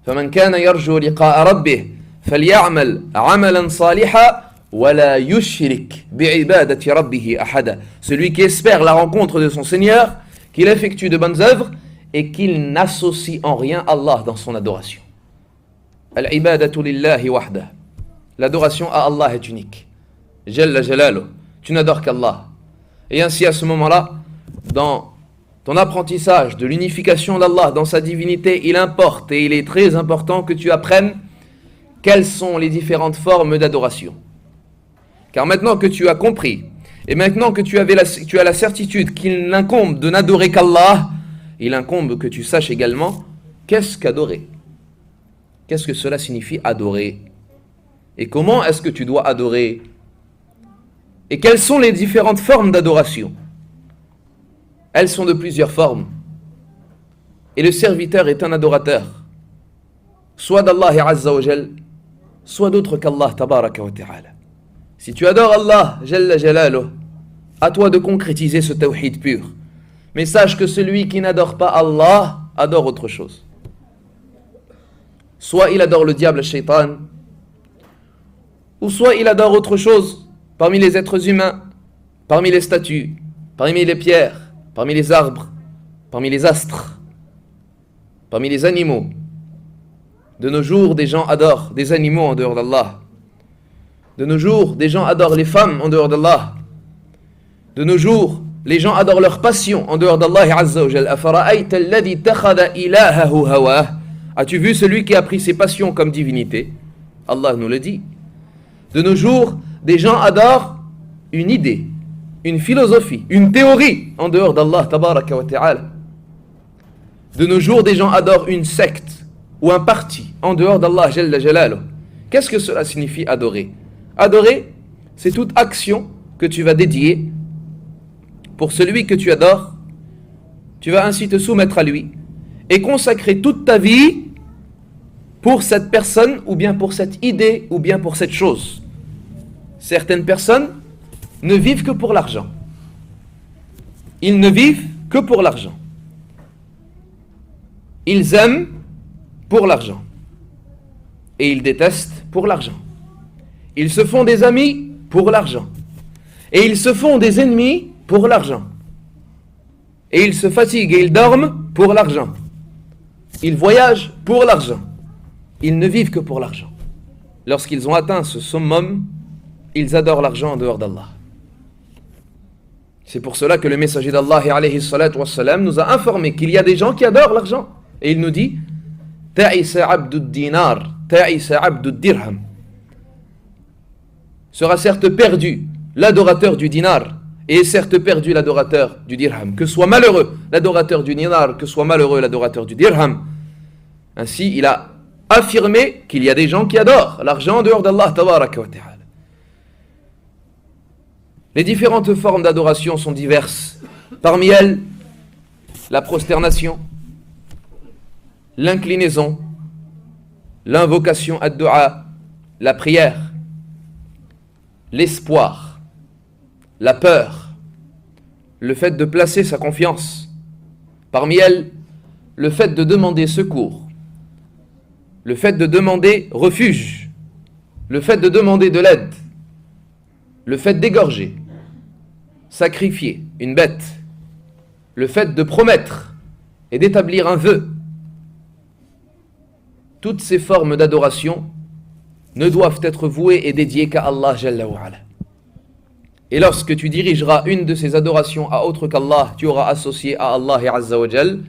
فَمَنْ كَانَ يَرْجُو لِقَاءَ رَبِّهِ فَلْيَعْمَلْ عَمَلًا صَالِحًا وَلَا يُشْرِكْ بِعِبَادَةِ رَبِّهِ أَحَدًا. Celui qui espère la rencontre de son Seigneur, qu'il effectue de bonnes œuvres et qu'il n'associe en rien Allah dans son adoration. Al-ibadatu lillahi wahdah. L'adoration à Allah est unique. Jalla jalaluh. Tu n'adores qu'Allah. Et ainsi, à ce moment-là, dans ton apprentissage de l'unification d'Allah dans sa divinité, il importe et il est très important que tu apprennes quelles sont les différentes formes d'adoration. Car maintenant que tu as compris, et maintenant que tu as la certitude qu'il n'incombe de n'adorer qu'Allah, il incombe que tu saches également qu'est-ce qu'adorer. Qu'est-ce que cela signifie adorer? Et comment est-ce que tu dois adorer? Et quelles sont les différentes formes d'adoration? Elles sont de plusieurs formes. Et le serviteur est un adorateur, soit d'Allah Azza wa Jal, soit d'autre qu'Allah Tabaraka wa Ta'ala. Si tu adores Allah Jalla Jalaluh, à toi de concrétiser ce tawhid pur. Mais sache que celui qui n'adore pas Allah adore autre chose. Soit il adore le diable, le shaitan, ou soit il adore autre chose parmi les êtres humains, parmi les statues, parmi les pierres, parmi les arbres, parmi les astres, parmi les animaux. De nos jours, des gens adorent des animaux en dehors d'Allah. De nos jours, des gens adorent les femmes en dehors d'Allah. De nos jours, les gens adorent leur passion en dehors d'Allah Azza wa Jal. Afara'ayta alladhi takhadha ilahahu hawah. As-tu vu celui qui a pris ses passions comme divinité? Allah nous le dit. De nos jours, des gens adorent une idée, une philosophie, une théorie en dehors d'Allah Tabaraka wa Ta'ala. De nos jours, des gens adorent une secte ou un parti en dehors d'Allah Jalla Jalaluh. Qu'est-ce que cela signifie adorer? Adorer, c'est toute action que tu vas dédier pour celui que tu adores. Tu vas ainsi te soumettre à lui et consacrer toute ta vie pour cette personne ou bien pour cette idée ou bien pour cette chose. Certaines personnes ne vivent que pour l'argent. Ils ne vivent que pour l'argent. Ils aiment pour l'argent et ils détestent pour l'argent. Ils se font des amis pour l'argent et ils se font des ennemis pour l'argent. Et ils se fatiguent et ils dorment pour l'argent. Ils voyagent pour l'argent. Ils ne vivent que pour l'argent. Lorsqu'ils ont atteint ce summum, ils adorent l'argent en dehors d'Allah. C'est pour cela que le messager d'Allah alayhi salatu wassalam nous a informé qu'il y a des gens qui adorent l'argent. Et il nous dit Ta'isa abdud dinar, ta'isa abdud dirham. Sera certes perdu l'adorateur du dinar et est certes perdu l'adorateur du dirham. Que soit malheureux l'adorateur du dinar, que soit malheureux l'adorateur du dirham. Ainsi, il a affirmé qu'il y a des gens qui adorent l'argent en dehors d'Allah Tabaraka wa Ta'ala. Les différentes formes d'adoration sont diverses. Parmi elles, la prosternation, l'inclinaison, l'invocation ad-du'a, la prière, l'espoir, la peur, le fait de placer sa confiance. Parmi elles, le fait de demander secours, le fait de demander refuge, le fait de demander de l'aide, le fait d'égorger, sacrifier une bête, le fait de promettre et d'établir un vœu. Toutes ces formes d'adoration ne doivent être vouées et dédiées qu'à Allah Jalla wa Ala. Et lorsque tu dirigeras une de ces adorations à autre qu'Allah, tu auras associé à Allah Azza wa Jal.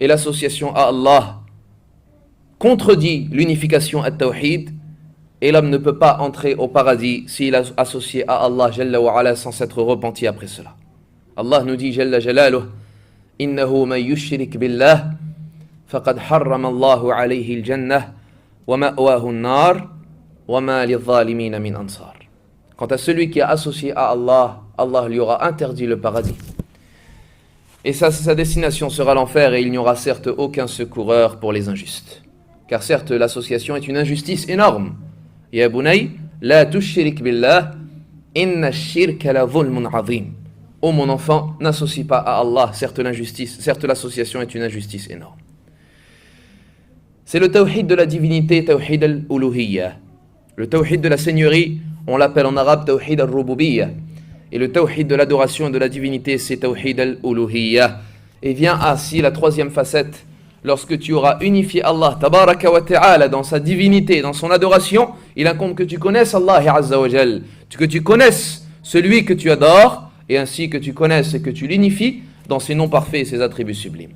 Et l'association à Allah contredit l'unification at-tawhid. Et l'homme ne peut pas entrer au paradis s'il a associé à Allah Jalla wa Ala sans s'être repenti après cela. Allah nous dit Jalla Jalaluh Innahu man yushrik billah faqad harrama Allahu alayhi al-jannah wa ma'wahu an-nar wa ma lidh-dhalimin min ansar. Quant à celui qui a associé à Allah Allah lui aura interdit le paradis. Et sa destination sera l'enfer, et il n'y aura certes aucun secoureur pour les injustes. Car certes, l'association est une injustice énorme. Ya bunay, la tushrik billah, inna ash-shirka la dhulmun azim. Ô mon enfant, n'associe pas à Allah, certes l'association est une injustice énorme. C'est le tawhid de la divinité, tawhid al-uluhiyya. Le tawhid de la seigneurie, on l'appelle en arabe tawhid al-rububiyya. Et le tawhid de l'adoration et de la divinité, c'est tawhid al-uluhiyya. Et vient ainsi la troisième facette. Lorsque tu auras unifié Allah tabaraka wa ta'ala dans sa divinité, dans son adoration, il incombe que tu connaisses Allah azza wa jal, que tu connaisses celui que tu adores, et ainsi que tu connaisses et que tu l'unifies dans ses noms parfaits et ses attributs sublimes.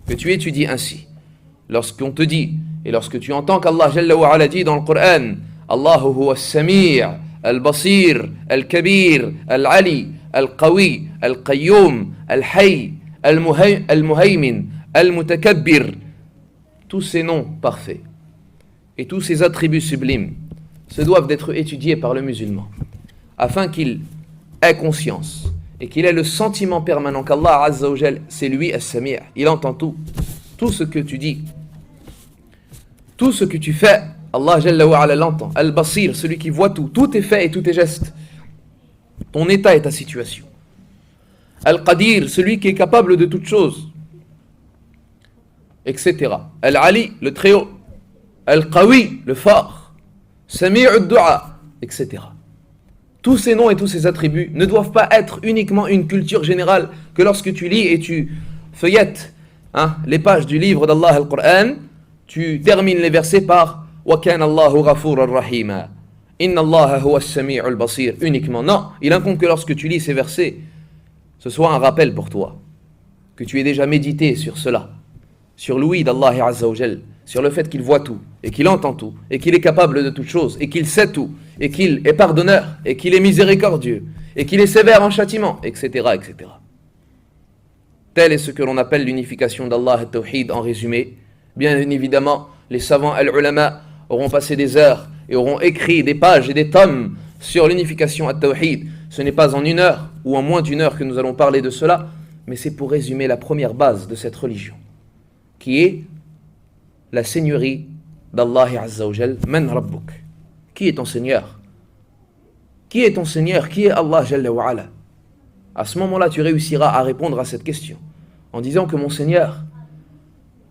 Que tu étudies ainsi. Lorsqu'on te dit, et lorsque tu entends qu'Allah Jalla wa Ala dit dans le Coran, Allahu huwa as-sami' al-basir, al-kabir, al-ali, al-qawi, al-qayyum, al-hayy, al-muhaymin, al-mutakabbir, tous ces noms parfaits et tous ces attributs sublimes se doivent d'être étudiés par le musulman afin qu'il ait conscience et qu'il ait le sentiment permanent qu'Allah Azza wa Jal, c'est lui as-sami', il entend tout ce que tu dis, tout ce que tu fais, Allah Jalla wa Ala l'entend. Al-Basir, celui qui voit tout, tous tes faits et tous tes gestes, ton état et ta situation. Al-Qadir, celui qui est capable de toutes choses, etc. Al-Ali, le très haut. Al-Qawi, le fort. Sami'ud du'a, etc. Tous ces noms et tous ces attributs ne doivent pas être uniquement une culture générale que lorsque tu lis et tu feuillettes les pages du livre d'Allah, Al-Qur'an, tu termines les versets par wa kana Allahu ghafuran rahima. Inna Allah huwa as-sami'ul basir. Uniquement. Non, il incombe que lorsque tu lis ces versets, ce soit un rappel pour toi, que tu aies déjà médité sur cela, sur l'ouïe d'Allah Azza wa Jal, sur le fait qu'il voit tout, et qu'il entend tout, et qu'il est capable de toutes choses, et qu'il sait tout, et qu'il est pardonneur, et qu'il est miséricordieux, et qu'il est sévère en châtiment, etc., etc. Tel est ce que l'on appelle l'unification d'Allah et Tawhid en résumé. Bien évidemment, les savants al-ulama auront passé des heures et auront écrit des pages et des tomes sur l'unification à Tawhid. Ce n'est pas en une heure ou en moins d'une heure que nous allons parler de cela, mais c'est pour résumer la première base de cette religion, qui est la seigneurie d'Allah Azza wa Jal. Man Rabbuk. Qui est ton Seigneur? Qui est ton Seigneur? Qui est Allah Jalla wa Ala? À ce moment-là, tu réussiras à répondre à cette question en disant que mon Seigneur,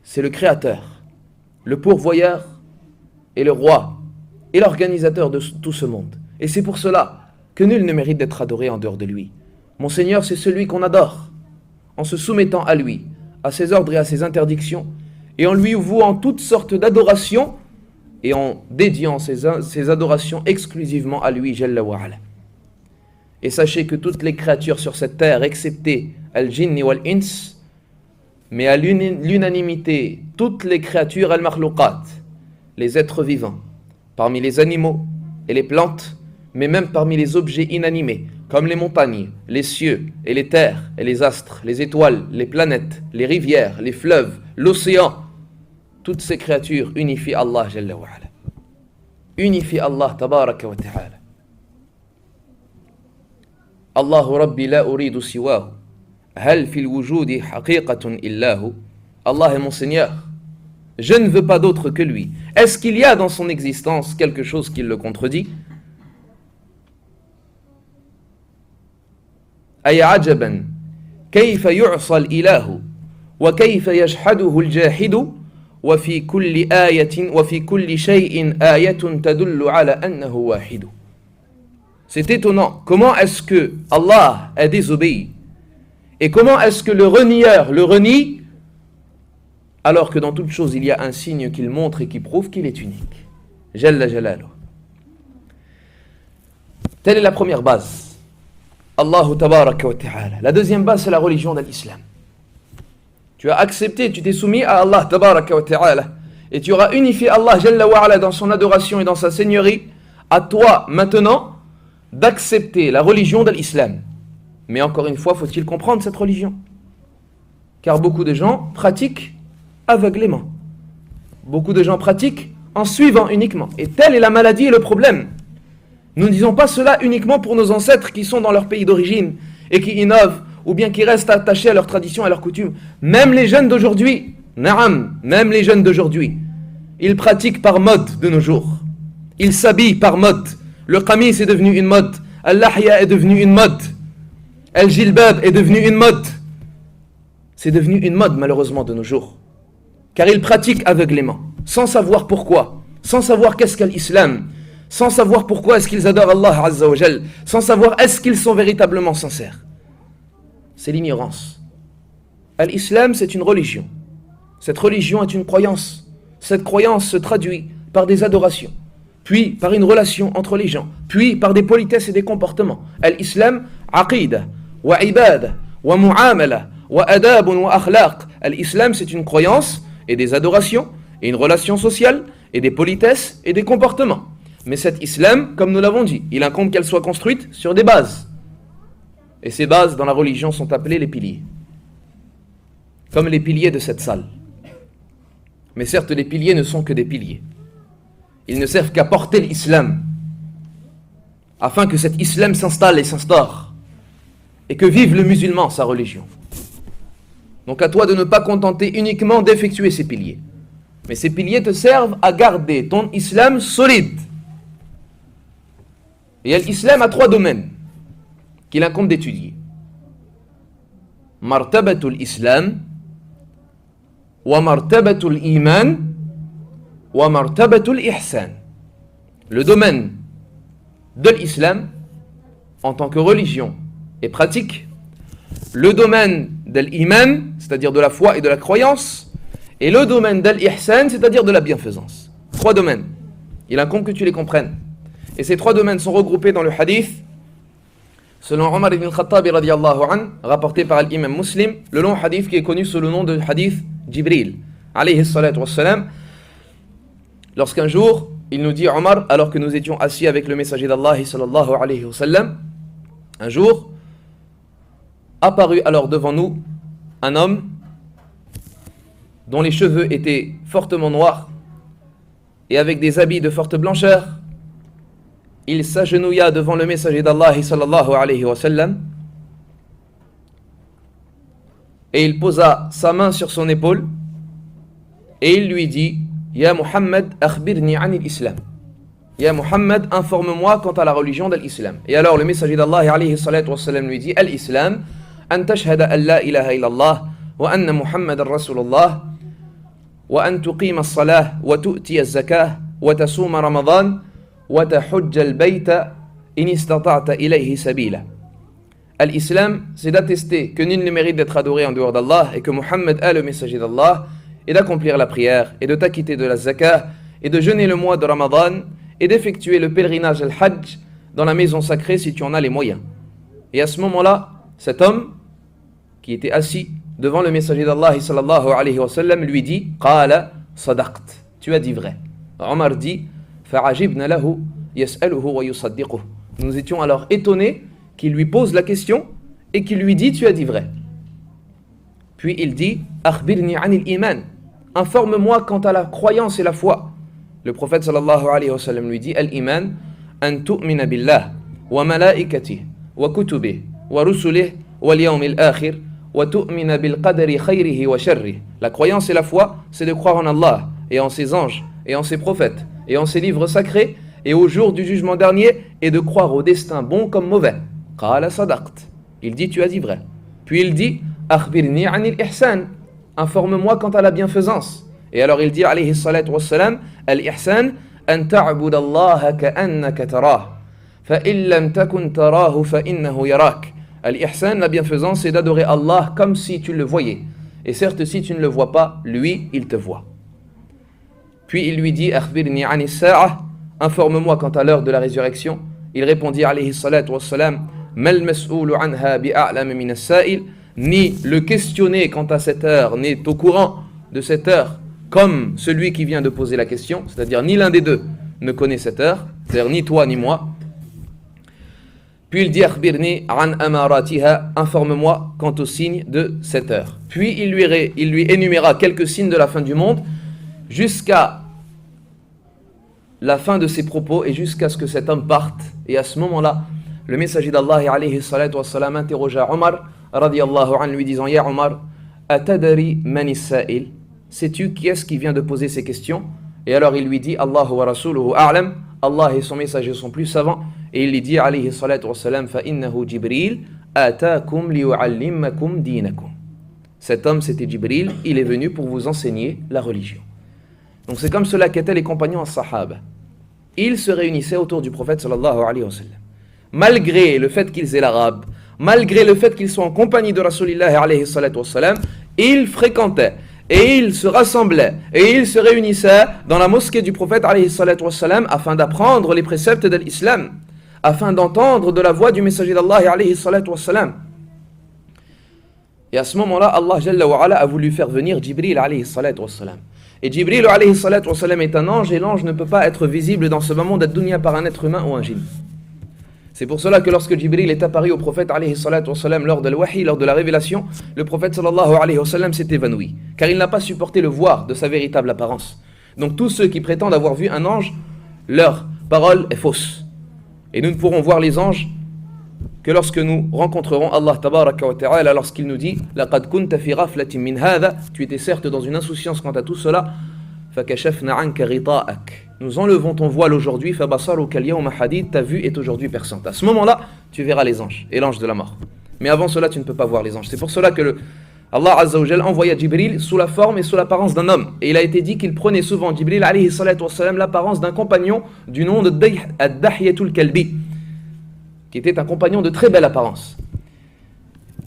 c'est le Créateur, le pourvoyeur et le roi et l'organisateur de tout ce monde. Et c'est pour cela que nul ne mérite d'être adoré en dehors de lui. Mon Seigneur, c'est celui qu'on adore en se soumettant à lui, à ses ordres et à ses interdictions, et en lui vouant toutes sortes d'adorations et en dédiant ses adorations exclusivement à lui, Jalla wa Ala. Et sachez que toutes les créatures sur cette terre, excepté al-jinni wal-ins, mais à l'unanimité, toutes les créatures al-makhlouqat, les êtres vivants, parmi les animaux et les plantes, mais même parmi les objets inanimés, comme les montagnes, les cieux et les terres et les astres, les étoiles, les planètes, les rivières, les fleuves, l'océan, toutes ces créatures unifient Allah Jalla wa Ala. Unifient Allah tabaraka wa ta'ala. Allahu Rabbi la uridu siwahu. Hal fil wujudi haqiqatun illahu. Allah est mon Seigneur. Je ne veux pas d'autre que lui. Est-ce qu'il y a dans son existence quelque chose qui le contredit? Ay ajaban kayfa yu'sa al-ilahu wa kayfa yajhaduhu al-jahidu wa fi kulli ayatin wa fi kulli shay'in ayatun tadullu ala annahu wahidu. C'est étonnant. Comment est-ce que Allah est désobéi? Et comment est-ce que le renieur le renie alors que dans toute chose il y a un signe qu'il montre et qui prouve qu'il est unique? Jalla Jalaluh. Telle est la première base. Allahu tabaraka wa ta'ala. La deuxième base, c'est la religion de l'islam. Tu as accepté, tu t'es soumis à Allah tabaraka wa ta'ala. Et tu auras unifié Allah Jalla wa Ala dans son adoration et dans sa seigneurie. À toi maintenant d'accepter la religion de l'islam. Mais encore une fois, faut-il comprendre cette religion? Car beaucoup de gens pratiquent aveuglément. Beaucoup de gens pratiquent en suivant uniquement. Et telle est la maladie et le problème. Nous ne disons pas cela uniquement pour nos ancêtres qui sont dans leur pays d'origine et qui innovent ou bien qui restent attachés à leurs traditions et à leurs coutumes. Même les jeunes d'aujourd'hui, na'am, même les jeunes d'aujourd'hui, ils pratiquent par mode de nos jours. Ils s'habillent par mode. Le qamis est devenu une mode. Al-lahya est devenu une mode. Al-jilbab est devenu une mode. C'est devenu une mode malheureusement de nos jours. Car ils pratiquent aveuglément, sans savoir pourquoi, sans savoir qu'est-ce qu'est l'islam, sans savoir pourquoi est-ce qu'ils adorent Allah Azza wa Jal, sans savoir est-ce qu'ils sont véritablement sincères. C'est l'ignorance. L'islam, c'est une religion. Cette religion est une croyance. Cette croyance se traduit par des adorations, puis par une relation entre les gens, puis par des politesses et des comportements. L'islam, aqida, wa ibada, wa mu'amala, wa adab wa akhlaq. L'islam, c'est une croyance et des adorations, et une relation sociale, et des politesses et des comportements. Mais cet islam, comme nous l'avons dit, il incombe qu'elle soit construite sur des bases. Et ces bases dans la religion sont appelées les piliers. Comme les piliers de cette salle. Mais certes, les piliers ne sont que des piliers. Ils ne servent qu'à porter l'islam, afin que cet islam s'installe et s'instaure, et que vive le musulman sa religion. Donc à toi de ne pas contenter uniquement d'effectuer ces piliers. Mais ces piliers te servent à garder ton islam solide. Et l'islam a 3 domaines qu'il incombe d'étudier. Martabatul islam, wa martabatul iman, wa martabatul ihsan. Le domaine de l'islam en tant que religion et pratique, le domaine de l'iman, c'est-à-dire de la foi et de la croyance, et le domaine de l'ihsan, c'est-à-dire de la bienfaisance. 3 domaines. Il incombe que tu les comprennes. Et ces 3 domaines sont regroupés dans le hadith, selon Omar ibn Khattab radiyallahu an, rapporté par l'imam Muslim, le long hadith qui est connu sous le nom de hadith Jibril, alayhi salatu wassalam. Lorsqu'un jour, il nous dit, Omar, alors que nous étions assis avec le messager d'Allah sallallahu alayhi wa sallam, un jour, apparut alors devant nous un homme dont les cheveux étaient fortement noirs et avec des habits de forte blancheur. Il s'agenouilla devant le messager d'Allah sallallahu alayhi wa sallam et il posa sa main sur son épaule et il lui dit, Ya Muhammad, akhbirni anil islam. Ya Muhammad, informe-moi quant à la religion de l'islam. Et alors le messager d'Allah alayhi salatu wa sallam lui dit, Al-Islam, an tashhada an la ilaha illallah wa anna Muhammadan Rasulullah wa an tuqima as-salah wa tu'ti az-zakah wa tasuma Ramadan wa tahujja al-bayta in istata'ta ilayhi sabila. L'islam, c'est d'attester que nul ne mérite d'être adoré en dehors d'Allah et que Muhammad est le messager d'Allah, et d'accomplir la prière et de t'acquitter de la zakah et de jeûner le mois de Ramadan et d'effectuer le pèlerinage al-Hajj dans la maison sacrée si tu en as les moyens. Et à ce moment-là, cet homme qui était assis devant le messager d'Allah sallallahu alayhi wa sallam lui dit, Qala sadaqt, tu as dit vrai. Omar dit, Fa'ajibna lahu yas'aluhu wa yusaddiquhu. Nous étions alors étonnés qu'il lui pose la question et qu'il lui dit, tu as dit vrai. Puis il dit, Akhbirni anil iman, informe-moi quant à la croyance et la foi. Le prophète sallallahu alayhi wa sallam lui dit, Al-iman, an tu'mina billah, wa malaikatih, wa kutubih, wa rusulih, wa al-yawmil akhir, wa tu'mina bil qadari khayrihi wa sharrih. La croyance et la foi, c'est de croire en Allah, et en ses anges, et en ses prophètes, et en ses livres sacrés, et au jour du jugement dernier, et de croire au destin bon comme mauvais. Qala sadaqt. Il dit, tu as dit vrai. Puis il dit, Akhbirni anil ihsan, informe-moi quant à la bienfaisance. Et alors il dit, alayhi salatu wassalam, al-ihsan, an ta'budallaha ka'annaka tarah, fa in lam takun tarahu fa innahu yarak. Al-ihsan, la bienfaisance, c'est d'adorer Allah comme si tu le voyais. Et certes, si tu ne le vois pas, lui, il te voit. Puis il lui dit, Akhbirni anis sa'ah, informe-moi quant à l'heure de la résurrection. Il répondit, alayhi salatu wassalam, mal mas'oulu anha bi'a'lam min as-sa'il. Ni le questionné quant à cette heure n'est au courant de cette heure comme celui qui vient de poser la question, c'est-à-dire ni l'un des deux ne connaît cette heure, c'est-à-dire ni toi ni moi. Puis il dit, Akhbirni an amaratiha, informe-moi quant aux signes de cette heure. Puis il lui énuméra quelques signes de la fin du monde jusqu'à la fin de ses propos et jusqu'à ce que cet homme parte. Et à ce moment-là, le messager d'Allah alayhi salatu wassalam interrogea Omar radiyallahu anhu lui disant: Ya Omar, atadari man is-sa'il? Sais-tu qui est-ce qui vient de poser ces questions? Et alors il lui dit: Allahu wa rasuluhu a'lam, Allah et son messager sont plus savants. Et il lui dit alayhi salatu wassalam: fa innahu Jibril atakum liyu'allimakum dinakum. Cet homme, c'était Jibril, il est venu pour vous enseigner la religion. Donc c'est comme cela qu'étaient les compagnons as-sahaba. Ils se réunissaient autour du prophète sallallahu alayhi wa sallam. Malgré le fait qu'ils aient l'arabe, malgré le fait qu'ils soient en compagnie de Rasulillah alayhi salatu wa sallam, ils fréquentaient et ils se rassemblaient et ils se réunissaient dans la mosquée du prophète alayhi salatu wa sallam afin d'apprendre les préceptes de l'islam, afin d'entendre de la voix du messager d'Allah alayhi salatu wa sallam. Et à ce moment-là, Allah Jalla wa Ala a voulu faire venir Jibril alayhi salatu wa sallam. Et Jibril alayhi salatu wa sallam est un ange, et l'ange ne peut pas être visible dans ce monde ad-dunya par un être humain ou un djinn. C'est pour cela que lorsque Jibril est apparu au prophète alayhi salatu wa sallam lors de l'wahi, lors de la révélation, le prophète sallallahu alayhi wa sallam s'est évanoui, car il n'a pas supporté le voir de sa véritable apparence. Donc tous ceux qui prétendent avoir vu un ange, leur parole est fausse. Et nous ne pourrons voir les anges que lorsque nous rencontrerons Allah tabaraka wa ta'ala, lorsqu'il nous dit: laqad kunta fi ghaflatin min hadha, tu étais certes dans une insouciance quant à tout cela, fakashafna anka ghita'ak, nous enlevons ton voile aujourd'hui, fabasaruka al-yawma hadid, ta vue est aujourd'hui perçante. À ce moment-là, tu verras les anges et l'ange de la mort. Mais avant cela, tu ne peux pas voir les anges. C'est pour cela que Allah Azza wa Jal envoya Jibril sous la forme et sous l'apparence d'un homme. Et il a été dit qu'il prenait souvent, Jibril alayhi salatu wa sallam, l'apparence d'un compagnon du nom de Ad-Dahiyatul Kalbi, qui était un compagnon de très belle apparence.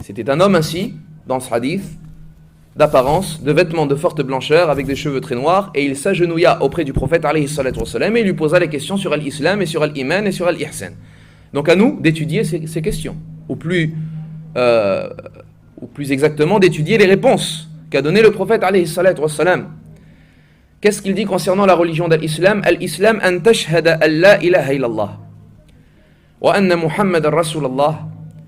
C'était un homme ainsi, dans ce hadith, d'apparence, de vêtements de forte blancheur, avec des cheveux très noirs, et il s'agenouilla auprès du prophète alayhi salatu wa sallam, et il lui posa les questions sur l'islam et sur l'iman et sur l'ihsan. Donc à nous d'étudier ces questions, ou plus exactement d'étudier les réponses qu'a donné le prophète alayhi salatu wa sallam. Qu'est-ce qu'il dit concernant la religion de l'islam? Al-islam an tashhada an la ilaha illallah wa anna Muhammadan Rasulallah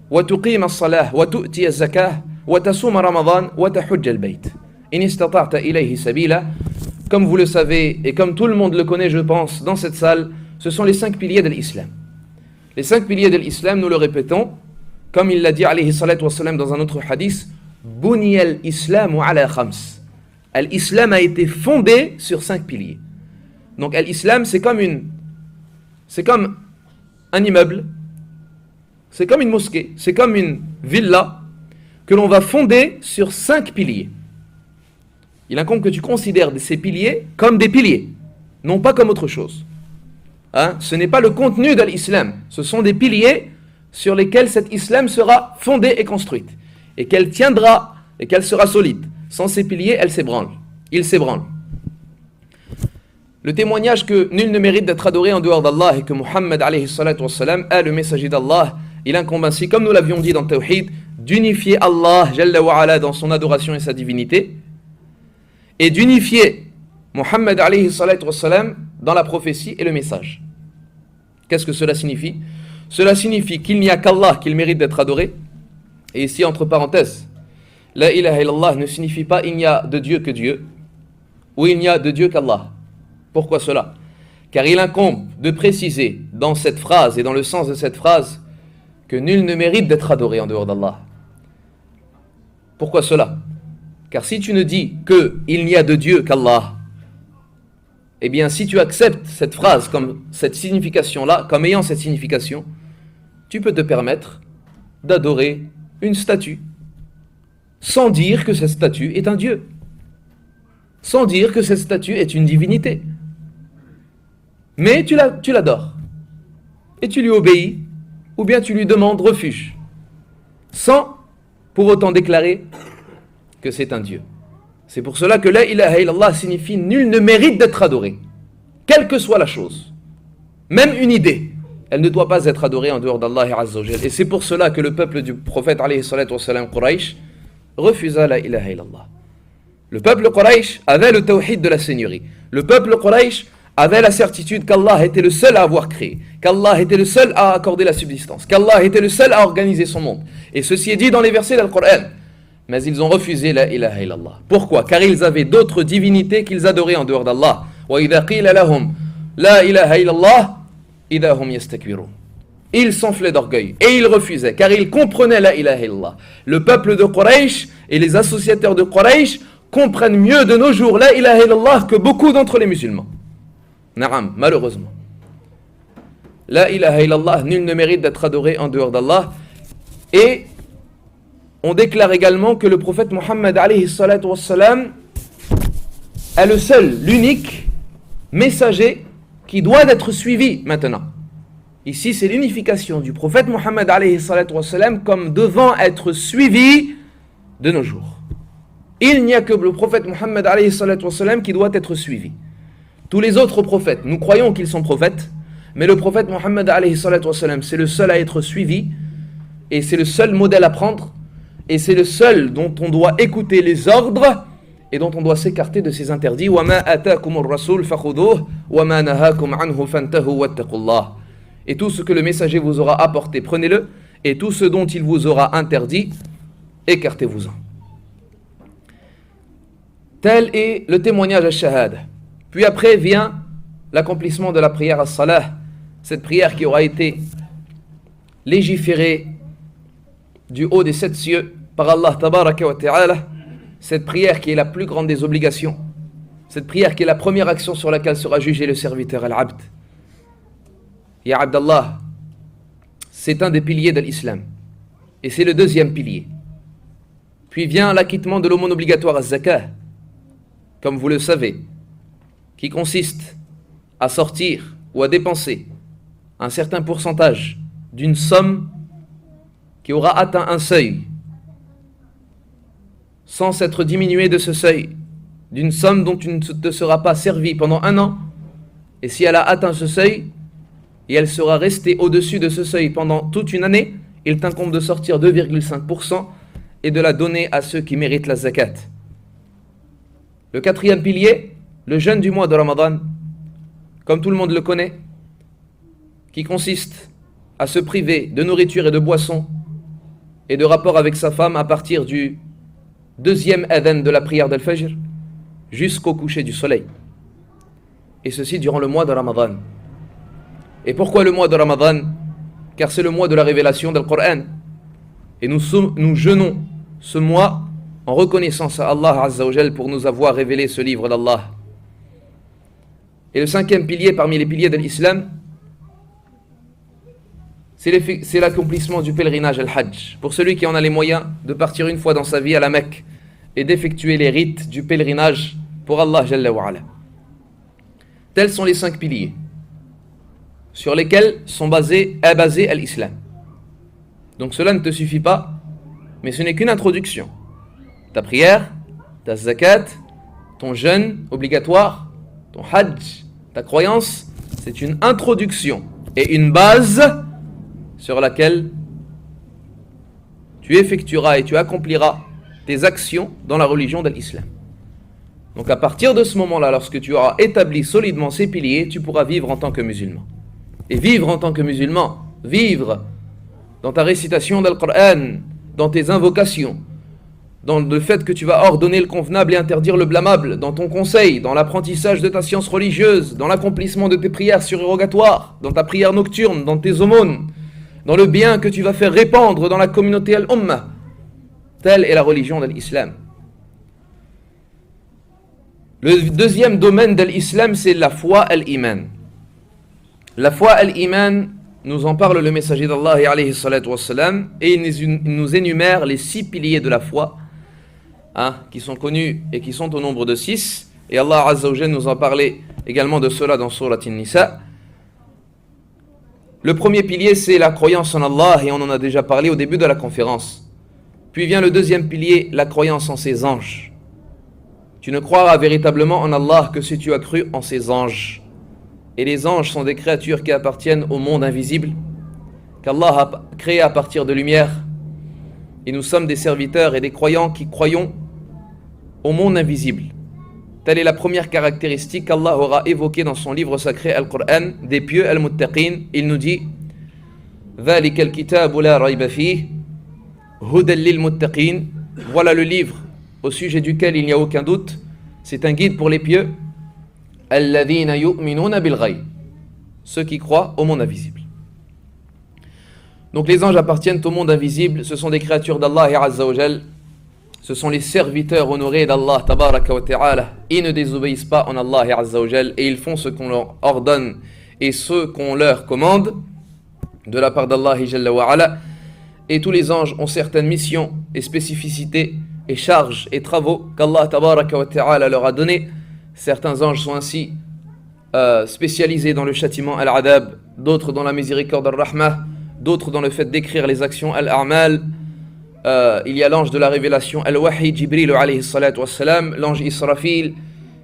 wa tuqima as-salah wa tu'ti az-zakah wa tasuma Ramadan wa tahujja al-bayt in istata'ta ilayhi sabila. Comme vous le savez et comme tout le monde le connaît, je pense, dans cette salle, ce sont les 5 piliers de l'islam. Les 5 piliers de l'islam, nous le répétons, comme il l'a dit alayhi salatu wa sallam dans un autre hadith: Buni al-islamu ala khams. L'islam a été fondé sur 5 piliers. Donc l'islam, c'est comme un immeuble, c'est comme une mosquée, c'est comme une villa que l'on va fonder sur 5 piliers. Il incombe que tu considères ces piliers comme des piliers, non pas comme autre chose. Ce n'est pas le contenu de l'islam, ce sont des piliers sur lesquels cet islam sera fondé et construite, et qu'elle tiendra et qu'elle sera solide. Sans ces piliers, il s'ébranle. Le témoignage que nul ne mérite d'être adoré en dehors d'Allah et que Muhammad alayhi salatu wassalam est le messager d'Allah, il incombe ainsi, comme nous l'avions dit dans Tawhid, d'unifier Allah Jalla wa Ala dans son adoration et sa divinité, et d'unifier Muhammad alayhi salatu wassalam dans la prophétie et le message. Qu'est-ce que cela signifie? Cela signifie qu'il n'y a qu'Allah qu'il mérite d'être adoré. Et ici, entre parenthèses, la ilaha illallah ne signifie pas il n'y a de Dieu que Dieu, ou il n'y a de Dieu qu'Allah. Pourquoi cela? Car il incombe de préciser dans cette phrase et dans le sens de cette phrase que nul ne mérite d'être adoré en dehors d'Allah. Pourquoi cela? Car si tu ne dis qu'il n'y a de Dieu qu'Allah, eh bien si tu acceptes cette phrase comme cette signification-là, comme ayant cette signification, tu peux te permettre d'adorer une statue sans dire que cette statue est un Dieu, sans dire que cette statue est une divinité. Mais tu l'adores, et tu lui obéis, ou bien tu lui demandes refuge, sans pour autant déclarer que c'est un Dieu. C'est pour cela que la ilaha illallah signifie nul ne mérite d'être adoré, quelle que soit la chose. Même une idée, elle ne doit pas être adorée en dehors d'Allah Azza wa Jal. Et c'est pour cela que le peuple du prophète alayhi salatu wassalam Quraysh refusa la ilaha illallah. Le peuple Quraysh avait le tawhid de la seigneurie. Le peuple Quraysh avait la certitude qu'Allah était le seul à avoir créé, qu'Allah était le seul à accorder la subsistance, qu'Allah était le seul à organiser son monde. Et ceci est dit dans les versets du Coran. Mais ils ont refusé la ilaha illallah. Pourquoi? Car ils avaient d'autres divinités qu'ils adoraient en dehors d'Allah. وَإِذَا قِيلَ لَهُمْ La ilaha illallah, idha hum yastakbirun. Il s'enflait d'orgueil et il refusait car il comprenait la ilaha illallah. Le peuple de Quraysh et les associateurs de Quraysh comprennent mieux de nos jours la ilaha illallah que beaucoup d'entre les musulmans. Naam, malheureusement. La ilaha illallah, nul ne mérite d'être adoré en dehors d'Allah. Et on déclare également que le prophète Mohammed alayhi salatu wassalam est le seul, l'unique messager qui doit être suivi maintenant. Ici, c'est l'unification du prophète Mohammed alayhi salatu wassalam comme devant être suivi de nos jours. Il n'y a que le prophète Mohammed alayhi salatu wassalam qui doit être suivi. Tous les autres prophètes, nous croyons qu'ils sont prophètes, mais le prophète Mohammed alayhi salatu wassalam, c'est le seul à être suivi, et c'est le seul modèle à prendre, et c'est le seul dont on doit écouter les ordres, et dont on doit s'écarter de ses interdits. وَمَا أَتَاكُمُ الرَّسُولُ فَخُذُوهُ وَمَا نَهَاكُمْ عَنْهُ فَانْتَهُوا وَاتَّقُوا اللَّهَ. Et tout ce que le messager vous aura apporté, prenez-le, et tout ce dont il vous aura interdit, écartez-vous-en. Tel est le témoignage à Shahada. Puis après vient l'accomplissement de la prière à Salah, cette prière qui aura été légiférée du haut des 7 cieux par Allah tabaraka wa ta'ala, cette prière qui est la plus grande des obligations, cette prière qui est la première action sur laquelle sera jugé le serviteur al-abd. Ya Abdallah, c'est un des piliers de l'islam et c'est le deuxième pilier. Puis vient l'acquittement de l'aumône obligatoire à zakah, comme vous le savez, qui consiste à sortir ou à dépenser un certain pourcentage d'une somme qui aura atteint un seuil, sans s'être diminué de ce seuil, d'une somme dont tu ne te seras pas servi pendant un an, et si elle a atteint ce seuil, et elle sera restée au-dessus de ce seuil pendant toute une année, il t'incombe de sortir 2,5% et de la donner à ceux qui méritent la zakat. Le quatrième pilier, le jeûne du mois de Ramadan, comme tout le monde le connaît, qui consiste à se priver de nourriture et de boissons et de rapport avec sa femme à partir du deuxième adhan de la prière d'Al-Fajr jusqu'au coucher du soleil. Et ceci durant le mois de Ramadan. Et pourquoi le mois de Ramadan? Car c'est le mois de la révélation del Coran. Et nous jeûnons ce mois en reconnaissance à Allah Azza wa Jal pour nous avoir révélé ce livre d'Allah. Et le cinquième pilier parmi les piliers de l'islam, c'est l'accomplissement du pèlerinage al-Hajj. Pour celui qui en a les moyens de partir une fois dans sa vie à la Mecque et d'effectuer les rites du pèlerinage pour Allah Jalla wa Ala. Tels sont les 5 piliers sur lesquels est basé l'islam. Donc cela ne te suffit pas, mais ce n'est qu'une introduction. Ta prière, ta zakat, ton jeûne obligatoire, ton hajj, ta croyance, c'est une introduction et une base sur laquelle tu effectueras et tu accompliras tes actions dans la religion de l'islam. Donc à partir de ce moment-là, lorsque tu auras établi solidement ces piliers, tu pourras vivre en tant que musulman. Et vivre en tant que musulman, vivre dans ta récitation del Coran, dans tes invocations, dans le fait que tu vas ordonner le convenable et interdire le blâmable, dans ton conseil, dans l'apprentissage de ta science religieuse, dans l'accomplissement de tes prières surérogatoires, dans ta prière nocturne, dans tes aumônes, dans le bien que tu vas faire répandre dans la communauté al-Ummah. Telle est la religion de l'islam. Le deuxième domaine de l'islam, c'est la foi al-iman. La foi al-iman, nous en parle le messager d'Allah alayhi salatu wassalam, et il nous énumère les 6 piliers de la foi, qui sont connus et qui sont au nombre de 6. Et Allah Azza wa Jalla nous en parlait également de cela dans Surat An-Nisa. Le premier pilier, c'est la croyance en Allah, et on en a déjà parlé au début de la conférence. Puis vient le deuxième pilier, la croyance en ses anges. Tu ne croiras véritablement en Allah que si tu as cru en ses anges. Et les anges sont des créatures qui appartiennent au monde invisible, qu'Allah a créé à partir de lumière. Et nous sommes des serviteurs et des croyants qui croyons au monde invisible. Telle est la première caractéristique qu'Allah aura évoquée dans son livre sacré Al-Qur'an des pieux al-Muttaqin. Il nous dit ذَلِكَ الْكِتَابُ لَا رَيْبَ فِيهِ هُدًى لِلْمُتَّقِينَ. Voilà le livre au sujet duquel il n'y a aucun doute. C'est un guide pour les pieux. alladhina yu'minuna bil ghayb, ceux qui croient au monde invisible. Donc les anges appartiennent au monde invisible, ce sont des créatures d'Allah Azza wa Jal, ce sont les serviteurs honorés d'Allah Tabaraka wa Ta'ala. Ils ne désobéissent pas en Allah Azza wa Jal et ils font ce qu'on leur ordonne et ce qu'on leur commande de la part d'Allah Jalla wa Ala. Et tous les anges ont certaines missions et spécificités et charges et travaux qu'Allah Tabaraka wa Ta'ala leur a donnés. Certains anges sont ainsi spécialisés dans le châtiment al-adab, d'autres dans la miséricorde al-rahmah, d'autres dans le fait d'écrire les actions al-a'mal. Il y a l'ange de la révélation al-wahi, Jibril alayhi salatu wassalam, l'ange Israfil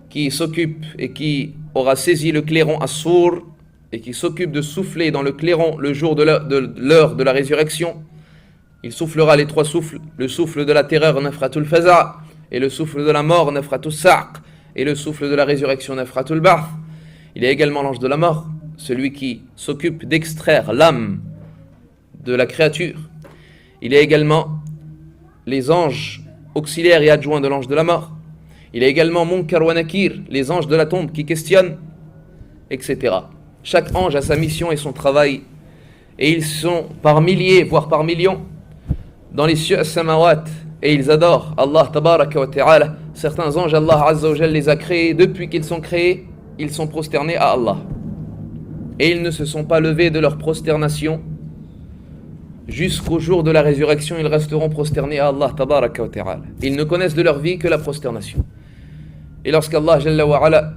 qui s'occupe et qui aura saisi le clairon as-sour et qui s'occupe de souffler dans le clairon le jour de l'heure de la résurrection. Il soufflera les trois souffles, le souffle de la terreur nafratul faza, et le souffle de la mort nafratul sa'q, et le souffle de la résurrection nafratul ba'th. Il y a également l'ange de la mort, celui qui s'occupe d'extraire l'âme de la créature. Il y a également les anges auxiliaires et adjoints de l'ange de la mort. Il y a également Munkar wa Nakir, les anges de la tombe qui questionnent, etc. Chaque ange a sa mission et son travail, et ils sont par milliers, voire par millions, dans les cieux as-samawat, et ils adorent Allah Tabaraka wa Ta'ala. Certains anges, Allah Azza wa Jal les a créés, depuis qu'ils sont créés, ils sont prosternés à Allah. Et ils ne se sont pas levés de leur prosternation jusqu'au jour de la résurrection, ils resteront prosternés à Allah Tabaraka wa Ta'ala. Ils ne connaissent de leur vie que la prosternation. Et lorsqu'Allah Jalla wa Ala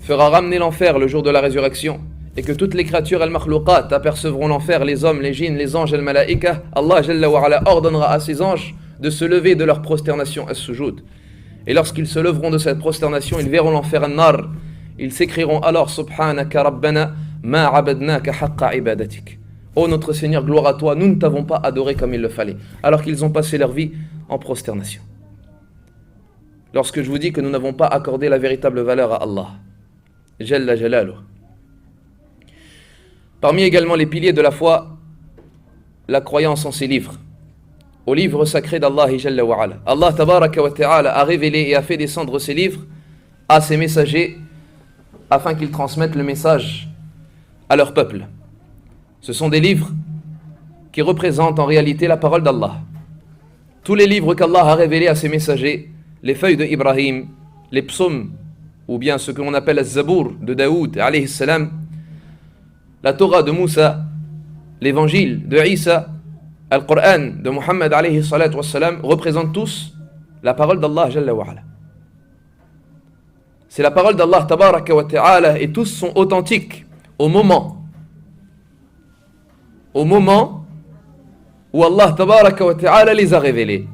fera ramener l'enfer le jour de la résurrection, et que toutes les créatures al-makhlouqat apercevront l'enfer, les hommes, les djinns, les anges, al-malaïka, Allah Jalla wa Ala ordonnera à ses anges de se lever de leur prosternation as-sujud. Et lorsqu'ils se leveront de cette prosternation, ils verront l'enfer an-nar. Ils s'écrieront alors Subhanaka Rabbana ma abadnaka haqqa ibadatik. Ô notre Seigneur, gloire à toi, nous ne t'avons pas adoré comme il le fallait, alors qu'ils ont passé leur vie en prosternation. Lorsque je vous dis que nous n'avons pas accordé la véritable valeur à Allah, Jalla Jalaluh. Parmi également les piliers de la foi, la croyance en ses livres, aux livres sacrés d'Allah Jalla wa Ala. Allah Tabaraka wa Ta'ala a révélé et a fait descendre ses livres à ses messagers afin qu'ils transmettent le message à leur peuple. Ce sont des livres qui représentent en réalité la parole d'Allah. Tous les livres qu'Allah a révélés à ses messagers, les feuilles de Ibrahim, les psaumes, ou bien ce que l'on appelle az-Zabour de Daoud alayhi salam, la Torah de Moussa, l'évangile de Isa, Al-Qur'an de Muhammad alayhi salatu wassalam, représentent tous la parole d'Allah Jalla wa Ala. C'est la parole d'Allah Tabaraka wa Ta'ala et tous sont authentiques au moment où Allah Tabaraka wa Ta'ala les a révélés.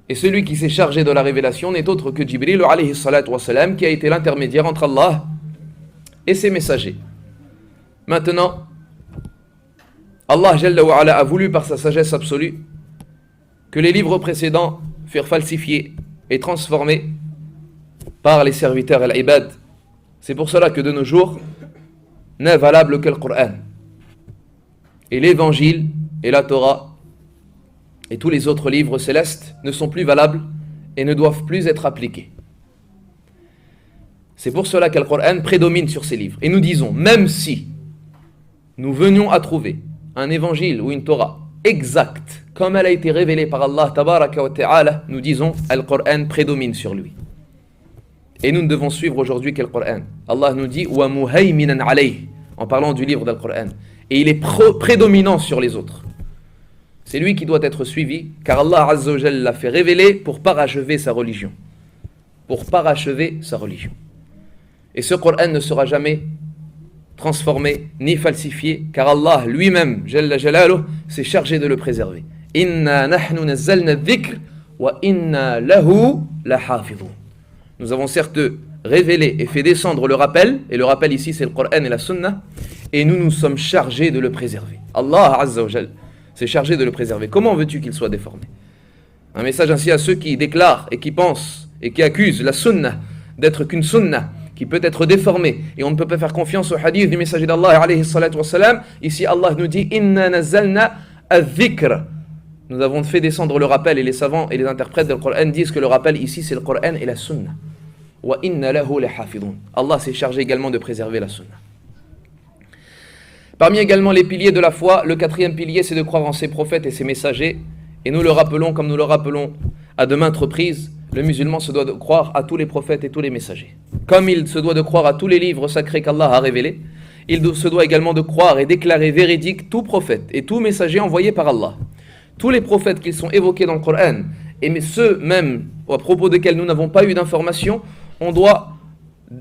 Et celui qui s'est chargé de la révélation n'est autre que Jibril alayhi salatu wassalam, qui a été l'intermédiaire entre Allah et ses messagers. Maintenant, Allah Jalla wa Ala a voulu par sa sagesse absolue que les livres précédents furent falsifiés et transformés par les serviteurs al-ibad. C'est pour cela que de nos jours n'est valable que le Coran. Et l'évangile et la Torah et tous les autres livres célestes ne sont plus valables et ne doivent plus être appliqués. C'est pour cela que le Coran prédomine sur ces livres. Et nous disons, même si nous venions à trouver un évangile ou une Torah exacte, comme elle a été révélée par Allah Tabaraka wa Ta'ala, nous disons, le Coran prédomine sur lui. Et nous ne devons suivre aujourd'hui que le Coran. Allah nous dit, wa muhayminan alayh, en parlant du livre d'Al-Qur'an. Et il est prédominant sur les autres. C'est lui qui doit être suivi, car Allah Azza wa Jalla l'a fait révéler pour parachever sa religion. Pour parachever sa religion. Et ce Coran ne sera jamais transformé ni falsifié, car Allah lui-même, Jalla Jalaluh, s'est chargé de le préserver. Inna nahnu nazzalna dhikr wa inna lahu lahafidhun. Nous avons certes révélé et fait descendre le rappel, et le rappel ici c'est le Coran et la Sunna, et nous nous sommes chargés de le préserver. Allah Azza wa Jal s'est chargé de le préserver. Comment veux-tu qu'il soit déformé? Un message ainsi à ceux qui déclarent et qui pensent et qui accusent la Sunna d'être qu'une Sunna qui peut être déformée, et on ne peut pas faire confiance au hadith du messager d'Allah alayhi salatu wassalam. Ici Allah nous dit Inna nazalna adh-dhikr. Nous avons fait descendre le rappel, et les savants et les interprètes du Coran disent que le rappel ici c'est le Coran et la Sunna. wa inna lahu lahafidun. Allah s'est chargé également de préserver la sunna. Parmi également les piliers de la foi, le quatrième pilier, c'est de croire en ses prophètes et ses messagers. Et nous le rappelons, comme nous le rappelons à de maintes reprises, le musulman se doit de croire à tous les prophètes et tous les messagers. Comme il se doit de croire à tous les livres sacrés qu'Allah a révélés, il se doit également de croire et déclarer véridique tout prophète et tout messager envoyé par Allah. Tous les prophètes qui sont évoqués dans le Coran, et ceux même à propos desquels nous n'avons pas eu d'informations, on doit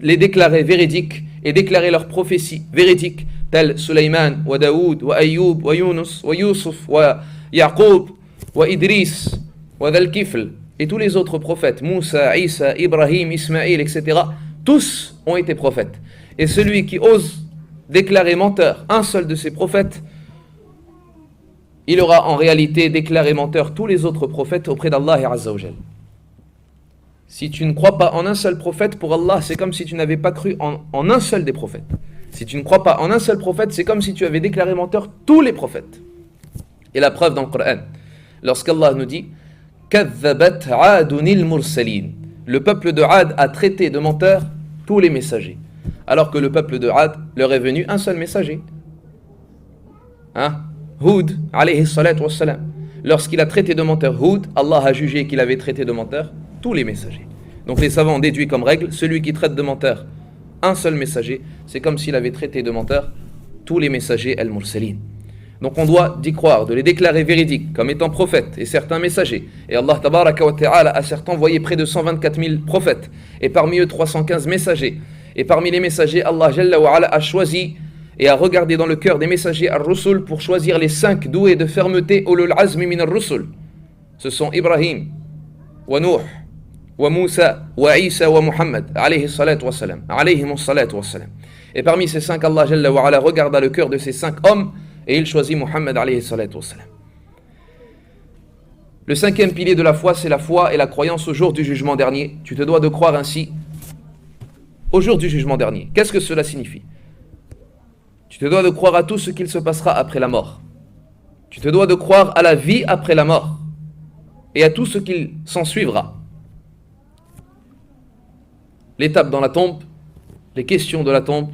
les déclarer véridiques et déclarer leurs prophéties véridiques, telles Sulaiman, wa Daoud, wa Ayyub, wa Yunus, wa Yusuf, wa Yaqub, wa Idris, wa Dhal-Kifl, et tous les autres prophètes, Moussa, Isa, Ibrahim, Ismaïl, etc., tous ont été prophètes. Et celui qui ose déclarer menteur un seul de ces prophètes, il aura en réalité déclaré menteur tous les autres prophètes auprès d'Allah Azza wa Jal. Si tu ne crois pas en un seul prophète, pour Allah, c'est comme si tu n'avais pas cru en un seul des prophètes. Si tu ne crois pas en un seul prophète, c'est comme si tu avais déclaré menteur tous les prophètes. Et la preuve dans le Coran, lorsqu'Allah nous dit Kadhabat Adunil Mursalin, le peuple de Ad a traité de menteurs tous les messagers, alors que le peuple de Ad leur est venu un seul messager. Hud, alayhi salatu wassalam. Lorsqu'il a traité de menteur Hud, Allah a jugé qu'il avait traité de menteur tous les messagers. Donc les savants ont déduit comme règle, celui qui traite de menteur un seul messager, c'est comme s'il avait traité de menteur tous les messagers al-Mursalin. Donc on doit d'y croire, de les déclarer véridiques comme étant prophètes et certains messagers. Et Allah tabaraka wa ta'ala a certes envoyé près de 124 000 prophètes, et parmi eux 315 messagers. Et parmi les messagers, Allah Jalla wa Ala a choisi et a regardé dans le cœur des messagers ar-Rusul pour choisir les 5 doués de fermeté ulul azmi min ar-Rusul. Ce sont Ibrahim, wa Nuh, wa Moussa, wa Isa, wa Muhammad, alayhi salatu wa salam, alayhimus salatu wa salam. Et parmi ces 5, Allah Jalla wa Ala regarda le cœur de ces 5 hommes et il choisit Muhammad alayhi salatu wa salam. Le 5e pilier de la foi, c'est la foi et la croyance au jour du jugement dernier. Tu te dois de croire ainsi au jour du jugement dernier. Qu'est-ce que cela signifie? Tu te dois de croire à tout ce qu'il se passera après la mort. Tu te dois de croire à la vie après la mort et à tout ce qu'il s'en suivra. L'étape dans la tombe, les questions de la tombe,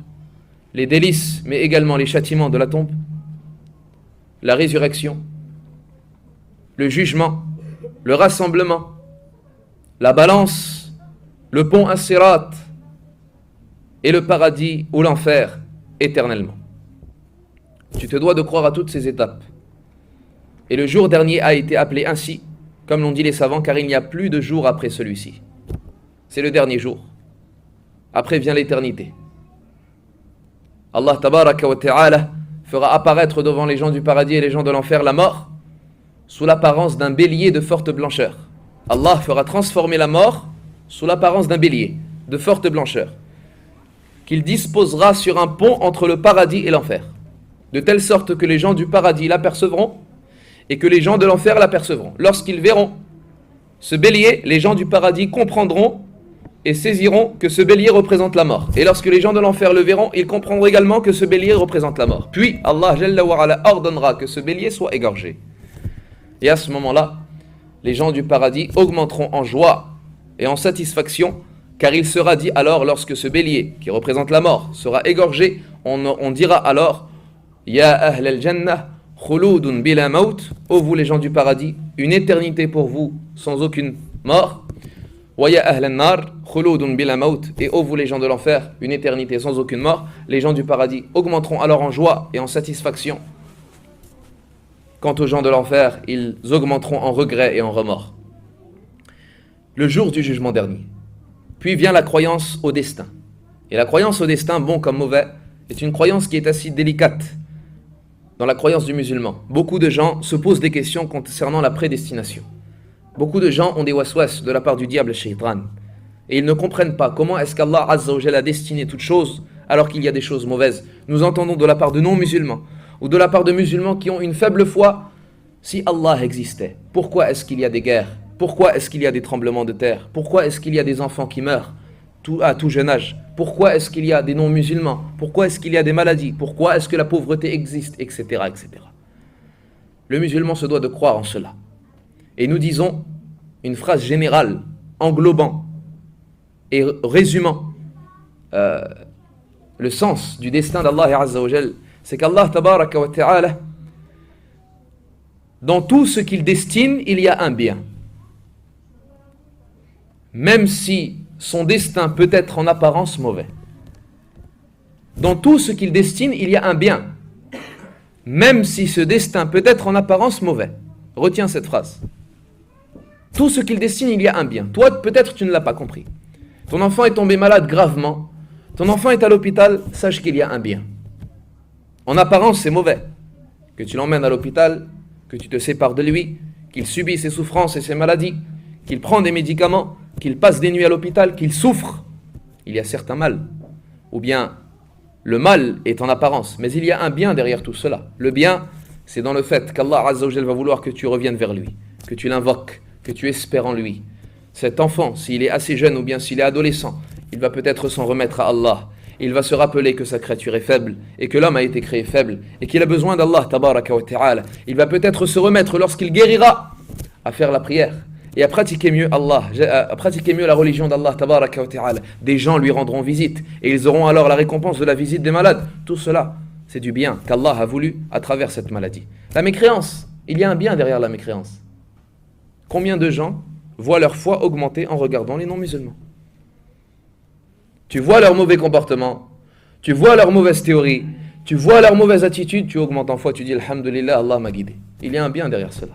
les délices, mais également les châtiments de la tombe, la résurrection, le jugement, le rassemblement, la balance, le pont as-sirat et le paradis ou l'enfer éternellement. Tu te dois de croire à toutes ces étapes. Et le jour dernier a été appelé ainsi, comme l'ont dit les savants, car il n'y a plus de jour après celui-ci. C'est le dernier jour. Après vient l'éternité. Allah tabaraka wa ta'ala fera apparaître devant les gens du paradis et les gens de l'enfer la mort sous l'apparence d'un bélier de forte blancheur. Allah fera transformer la mort sous l'apparence d'un bélier de forte blancheur qu'il disposera sur un pont entre le paradis et l'enfer, de telle sorte que les gens du paradis l'apercevront et que les gens de l'enfer l'apercevront. Lorsqu'ils verront ce bélier, les gens du paradis comprendront et saisiront que ce bélier représente la mort. Et lorsque les gens de l'enfer le verront, ils comprendront également que ce bélier représente la mort. Puis Allah Jalla wa Ala ordonnera que ce bélier soit égorgé. Et à ce moment-là, les gens du paradis augmenteront en joie et en satisfaction, car il sera dit alors, lorsque ce bélier qui représente la mort sera égorgé, on dira alors Ya ahl al-jannah khuludun bila maut, ô vous les gens du paradis, une éternité pour vous sans aucune mort. Wa ya ahl an-nar khuludun bila maut, et ô vous les gens de l'enfer, une éternité sans aucune mort. Les gens du paradis augmenteront alors en joie et en satisfaction. Quant aux gens de l'enfer, ils augmenteront en regret et en remords. Le jour du jugement dernier. Puis vient la croyance au destin. Et la croyance au destin, bon comme mauvais, est une croyance qui est assez délicate dans la croyance du musulman. Beaucoup de gens se posent des questions concernant la prédestination. Beaucoup de gens ont des waswas de la part du diable shaytan. Et ils ne comprennent pas comment est-ce qu'Allah Azza wa Jalla a destiné toutes choses alors qu'il y a des choses mauvaises. Nous entendons de la part de non-musulmans ou de la part de musulmans qui ont une faible foi, si Allah existait, pourquoi est-ce qu'il y a des guerres? Pourquoi est-ce qu'il y a des tremblements de terre? Pourquoi est-ce qu'il y a des enfants qui meurent à tout jeune âge? Pourquoi est-ce qu'il y a des non-musulmans? Pourquoi est-ce qu'il y a des maladies? Pourquoi est-ce que la pauvreté existe? Etc. etc. Le musulman se doit de croire en cela. Et nous disons une phrase générale, englobant et résumant le sens du destin d'Allah Azza wa Jal, c'est qu'Allah Tabaraka wa Ta'ala, dans tout ce qu'il destine, il y a un bien. Même si son destin peut être en apparence mauvais. Dans tout ce qu'il destine, il y a un bien. Même si ce destin peut être en apparence mauvais. Retiens cette phrase. Tout ce qu'il destine, il y a un bien. Toi, peut-être tu ne l'as pas compris. Ton enfant est tombé malade gravement. Ton enfant est à l'hôpital, sache qu'il y a un bien. En apparence, c'est mauvais. Que tu l'emmènes à l'hôpital, que tu te sépares de lui, qu'il subit ses souffrances et ses maladies, qu'il prend des médicaments, qu'il passe des nuits à l'hôpital, qu'il souffre. Il y a certes un mal. Ou bien, le mal est en apparence. Mais il y a un bien derrière tout cela. Le bien, c'est dans le fait qu'Allah Azza wa Jal va vouloir que tu reviennes vers lui, que tu l'invoques, que tu espères en lui. Cet enfant, s'il est assez jeune ou bien s'il est adolescent, il va peut-être s'en remettre à Allah. Il va se rappeler que sa créature est faible et que l'homme a été créé faible et qu'il a besoin d'Allah Tabaraka wa Ta'ala. Il va peut-être se remettre lorsqu'il guérira à faire la prière et à pratiquer mieux la religion d'Allah Tabaraka wa Ta'ala. Des gens lui rendront visite et ils auront alors la récompense de la visite des malades. Tout cela, c'est du bien qu'Allah a voulu à travers cette maladie. La mécréance, il y a un bien derrière la mécréance. Combien de gens voient leur foi augmenter en regardant les non-musulmans? Tu vois leur mauvais comportement, tu vois leur mauvaise théorie, tu vois leur mauvaise attitude, tu augmentes en foi, tu dis Alhamdulillah, Allah m'a guidé. Il y a un bien derrière cela.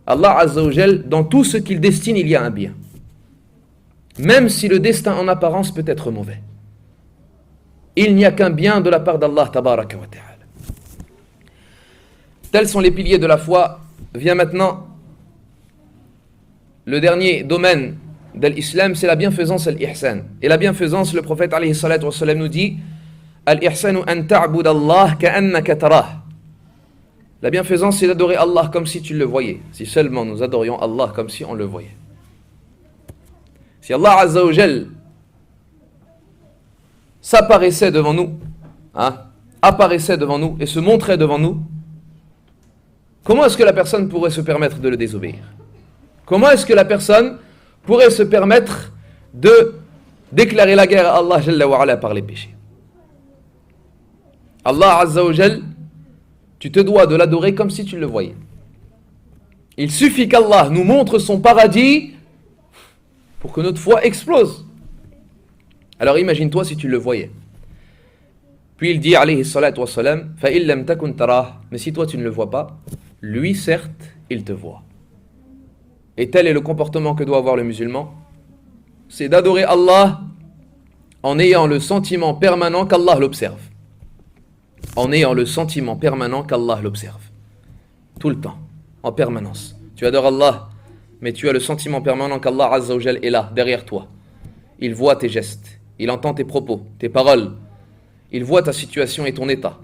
Allah Azza wa Jal, dans tout ce qu'il destine, il y a un bien. Même si le destin en apparence peut être mauvais. Il n'y a qu'un bien de la part d'Allah Tabaraka wa Ta'ala. Tels sont les piliers de la foi. Vient maintenant le dernier domaine de l'islam, c'est la bienfaisance, al-ihsan. Et la bienfaisance, le prophète alayhi salatu wa sallam nous dit al-ihsanu an ta'bud Allah ka'annaka tarah. La bienfaisance, c'est d'adorer Allah comme si tu le voyais. Si seulement nous adorions Allah comme si on le voyait. Si Allah Azza wa Jal s'apparaissait devant nous, apparaissait devant nous et se montrait devant nous, comment est-ce que la personne pourrait se permettre de le désobéir? Comment est-ce que la personne pourrait se permettre de déclarer la guerre à Allah Jalla wa Ala par les péchés? Allah Azza wa Jal, tu te dois de l'adorer comme si tu le voyais. Il suffit qu'Allah nous montre son paradis pour que notre foi explose. Alors imagine-toi si tu le voyais. Puis il dit alayhi salatu wa salam fa illam takun tarah, mais si toi tu ne le vois pas, lui certes il te voit. Et tel est le comportement que doit avoir le musulman, c'est d'adorer Allah en ayant le sentiment permanent qu'Allah l'observe. En ayant le sentiment permanent qu'Allah l'observe. Tout le temps, en permanence. Tu adores Allah, mais tu as le sentiment permanent qu'Allah Azza wa Jal est là, derrière toi. Il voit tes gestes, il entend tes propos, tes paroles. Il voit ta situation et ton état.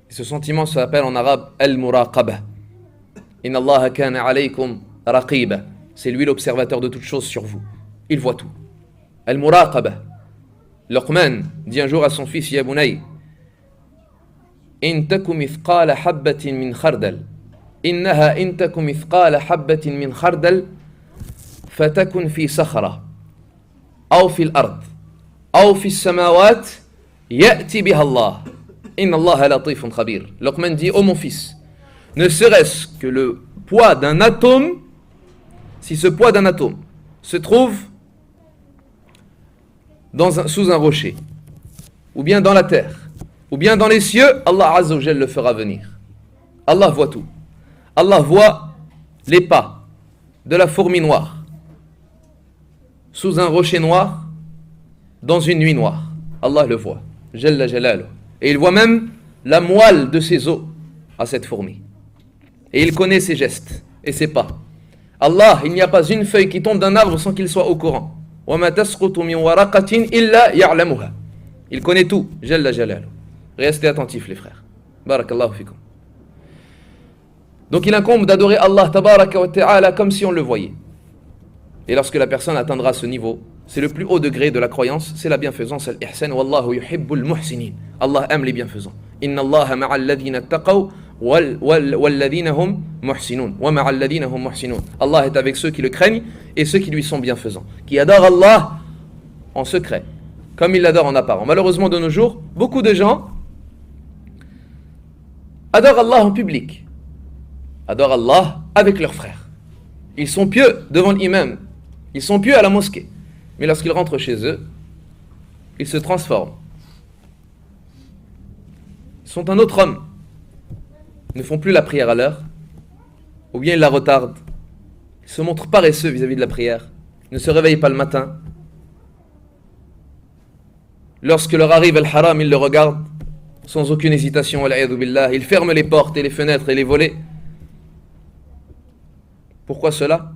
Et ce sentiment s'appelle en arabe al-muraqaba. Inna Allah kana alaykum raqiba. C'est lui l'observateur de toutes choses sur vous. Il voit tout. Al-muraqaba. Luqman dit un jour à son fils Ya bunay, in taku mithqala habbatin min khardal. Innaha in taku mithqala habbatin min khardal fatakun fi sakhra aw fi al-ard aw fi as-samawat ya'ti biha Allah. Inna Allah latifun khabir. Luqman dit ô mon fils, ne serait-ce que le poids d'un atome, si ce poids d'un atome se trouve sous un rocher, ou bien dans la terre, ou bien dans les cieux, Allah Azza wa Jal le fera venir. Allah voit tout. Allah voit les pas de la fourmi noire sous un rocher noir dans une nuit noire. Allah le voit. Jalla Jalaluh. Et il voit même la moelle de ses os à cette fourmi. Et il connaît ses gestes et ses pas. Allah, il n'y a pas une feuille qui tombe d'un arbre sans qu'il soit au courant. وَمَا تَسْقُطُ مِنْ وَرَقَةٍ إِلَّا يَعْلَمُهَا. Il connaît tout. Jalla Jalaluh. Restez attentifs les frères. Barakallahu fikum. Donc il incombe d'adorer Allah Tabaraka wa Ta'ala comme si on le voyait. Et lorsque la personne atteindra ce niveau, c'est le plus haut degré de la croyance, c'est la bienfaisance, al-ihsan. Wallahu yuhibbul muhsinin. Allah aime les bienfaisants. Inna Allah ma'al ladhina taqaw wal ladhina hum muhsinun. Wa ma'a alladhina hum muhsinun. Allah est avec ceux qui le craignent et ceux qui lui sont bienfaisants, qui adorent Allah en secret, comme ils l'adorent en apparent. Malheureusement, de nos jours, beaucoup de gens adorent Allah en public, adorent Allah avec leurs frères. Ils sont pieux devant l'imam, ils sont pieux à la mosquée, mais lorsqu'ils rentrent chez eux, ils se transforment. Ils sont un autre homme. Ils ne font plus la prière à l'heure, ou bien ils la retardent. Ils se montrent paresseux vis-à-vis de la prière. Ils ne se réveillent pas le matin. Lorsque leur arrive le haram, ils le regardent sans aucune hésitation. Ils ferment les portes et les fenêtres et les volets. Pourquoi cela?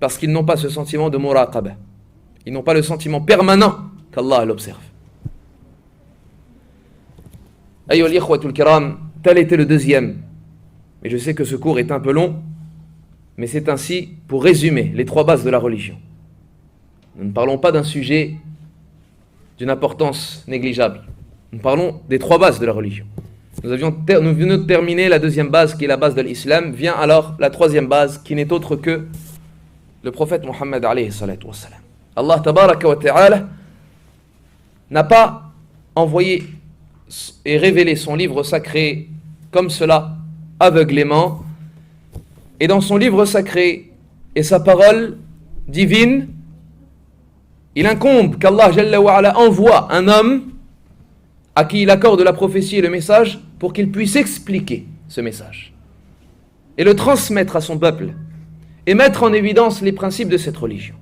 Parce qu'ils n'ont pas ce sentiment de muraqabah. Ils n'ont pas le sentiment permanent qu'Allah l'observe. Ayyuhal ikhwatul kiram, tel était le deuxième. Mais je sais que ce cours est un peu long, mais c'est ainsi pour résumer les trois bases de la religion. Nous ne parlons pas d'un sujet d'une importance négligeable. Nous parlons des trois bases de la religion. Nous venons de terminer la deuxième base qui est la base de l'islam. Vient alors la troisième base qui n'est autre que le prophète Mohammed alayhi salatu wassalam. Allah tabaraka wa ta'ala n'a pas envoyé et révélé son livre sacré comme cela, aveuglément. Et dans son livre sacré et sa parole divine, il incombe qu'Allah Jalla wa Ala envoie un homme à qui il accorde la prophétie et le message pour qu'il puisse expliquer ce message et le transmettre à son peuple et mettre en évidence les principes de cette religion.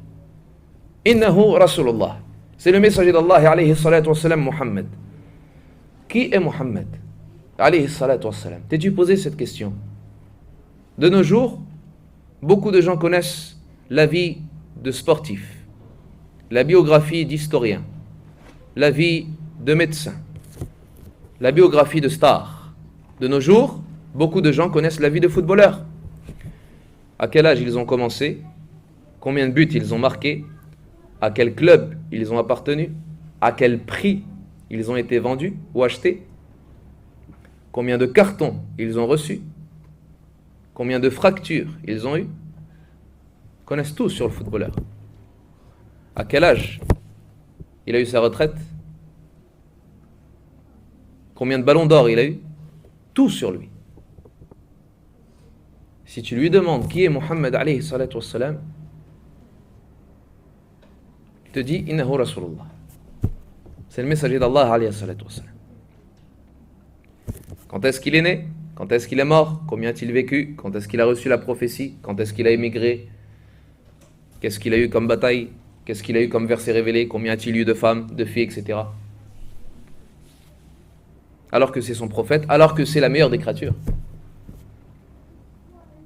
Innahu Rasulullah. C'est le messager d'Allah alayhi salatu wassalam, Muhammad. Qui est Muhammad alayhi salatu wassalam? T'es-tu posé cette question? De nos jours, beaucoup de gens connaissent la vie de sportifs, la biographie d'historiens, la vie de médecins, la biographie de stars. De nos jours, beaucoup de gens connaissent la vie de footballeurs. À quel âge ils ont commencé, combien de buts ils ont marqués, à quel club ils ont appartenu, à quel prix ils ont été vendus ou achetés, combien de cartons ils ont reçus, combien de fractures ils ont eues. Ils connaissent tout sur le footballeur. À quel âge il a eu sa retraite, combien de ballons d'or il a eu, tout sur lui. Si tu lui demandes qui est Muhammad alayhi salatu wassalam, il te dit innahu Rasulullah. C'est le messager d'Allah alayhi salatu wassalam. Quand est-ce qu'il est né? Quand est-ce qu'il est mort? Combien a-t-il vécu? Quand est-ce qu'il a reçu la prophétie? Quand est-ce qu'il a émigré? Qu'est-ce qu'il a eu comme bataille? Qu'est-ce qu'il a eu comme verset révélé? Combien a-t-il eu de femmes, de filles, etc. Alors que c'est son prophète, alors que c'est la meilleure des créatures.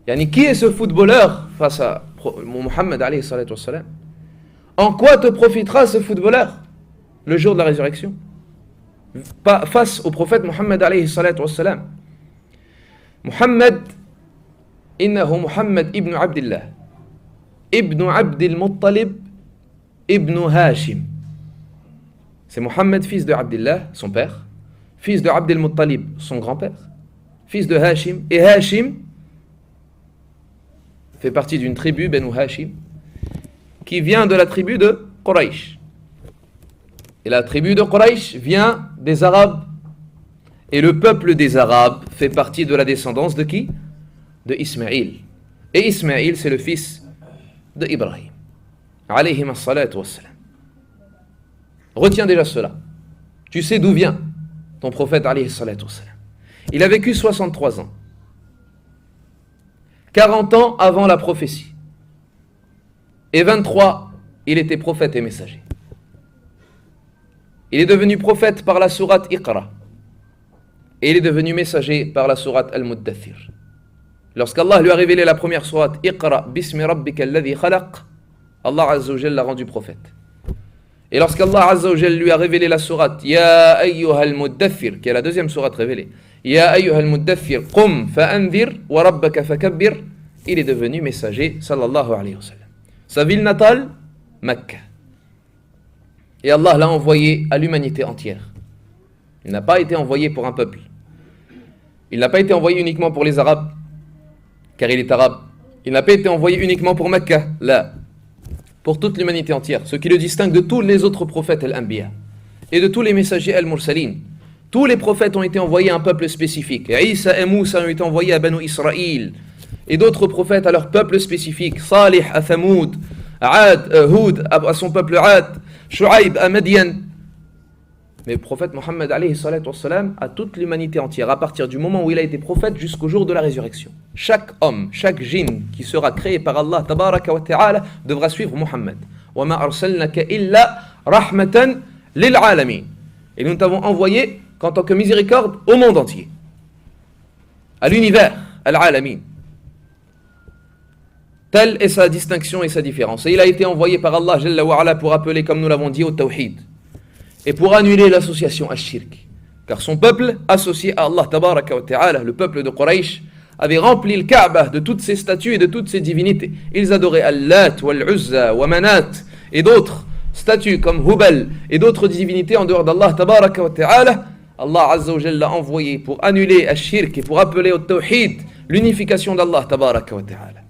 Yani, qui est ce footballeur face à Muhammad alayhi salatu wassalam? En quoi te profitera ce footballeur le jour de la résurrection face au prophète Muhammad alayhi salatu wassalam? Muhammad, innahu Muhammad ibn Abdillah, ibn Abdil Muttalib, ibn Hashim. C'est Muhammad, fils de Abdillah, son père, fils de Abdil Muttalib, son grand-père, fils de Hashim. Et Hashim fait partie d'une tribu, Benu Hashim, qui vient de la tribu de Quraysh. Et la tribu de Quraysh vient des Arabes. Et le peuple des Arabes fait partie de la descendance de qui? De Ismaïl. Et Ismaïl, c'est le fils de Ibrahim. Alayhim as-salatu wassalam. Retiens déjà cela. Tu sais d'où vient ton prophète alayhi salatu wassalam. Il a vécu 63 ans. 40 ans avant la prophétie. Et 23, il était prophète et messager. Il est devenu prophète par la sourate Iqra. Et il est devenu messager par la sourate Al-Muddathir. Lorsqu'Allah lui a révélé la première sourate Iqra, Bismi Rabbika alladhi khalaq, Allah Azza wa Jalla l'a rendu prophète. Et lorsqu'Allah Azza wa Jalla lui a révélé la sourate Ya ayyuhal muddathir, qui est la deuxième sourate révélée, Ya ayyuhal muddathir, qum fa'anzir wa rabbaka fakabbir, il est devenu messager sallallahu alayhi wa sallam. Sa ville natale, Mecca. Et Allah l'a envoyé à l'humanité entière. Il n'a pas été envoyé pour un peuple. Il n'a pas été envoyé uniquement pour les Arabes. car il est arabe. Il n'a pas été envoyé uniquement pour Mecca, là, pour toute l'humanité entière, ce qui le distingue de tous les autres prophètes al-Anbiya et de tous les messagers al-Mursalin. Tous les prophètes ont été envoyés à un peuple spécifique. Isa et Moussa ont été envoyés à Banu Israël, et d'autres prophètes à leur peuple spécifique. Salih à Thamoud, Hud à son peuple Ad, Shu'aib à Madian. Mais le prophète Mohammed alayhi salatu wassalam à toute l'humanité entière, à partir du moment où il a été prophète jusqu'au jour de la résurrection. Chaque homme, chaque djinn qui sera créé par Allah tabaraka wa ta'ala devra suivre Mohammed. Wa ma arsalnaka illa rahmatan lil alamin. Et nous t'avons envoyé qu'en tant que miséricorde au monde entier, à l'univers, al-alamin. Telle est sa distinction et sa différence. Et il a été envoyé par Allah Jalla wa Ala pour appeler, comme nous l'avons dit, au tawhid. Et pour annuler l'association à shirk. Car son peuple, associé à Allah tabaraka wa ta'ala, le peuple de Quraysh, avait rempli le Kaaba de toutes ses statues et de toutes ses divinités. Ils adoraient Allat, Wal-Uzza, wa Manat et d'autres statues comme Hubal et d'autres divinités en dehors d'Allah tabaraka wa ta'ala. Allah azza wa jalla l'a envoyé pour annuler à shirk et pour appeler au tawhid, l'unification d'Allah tabaraka wa ta'ala.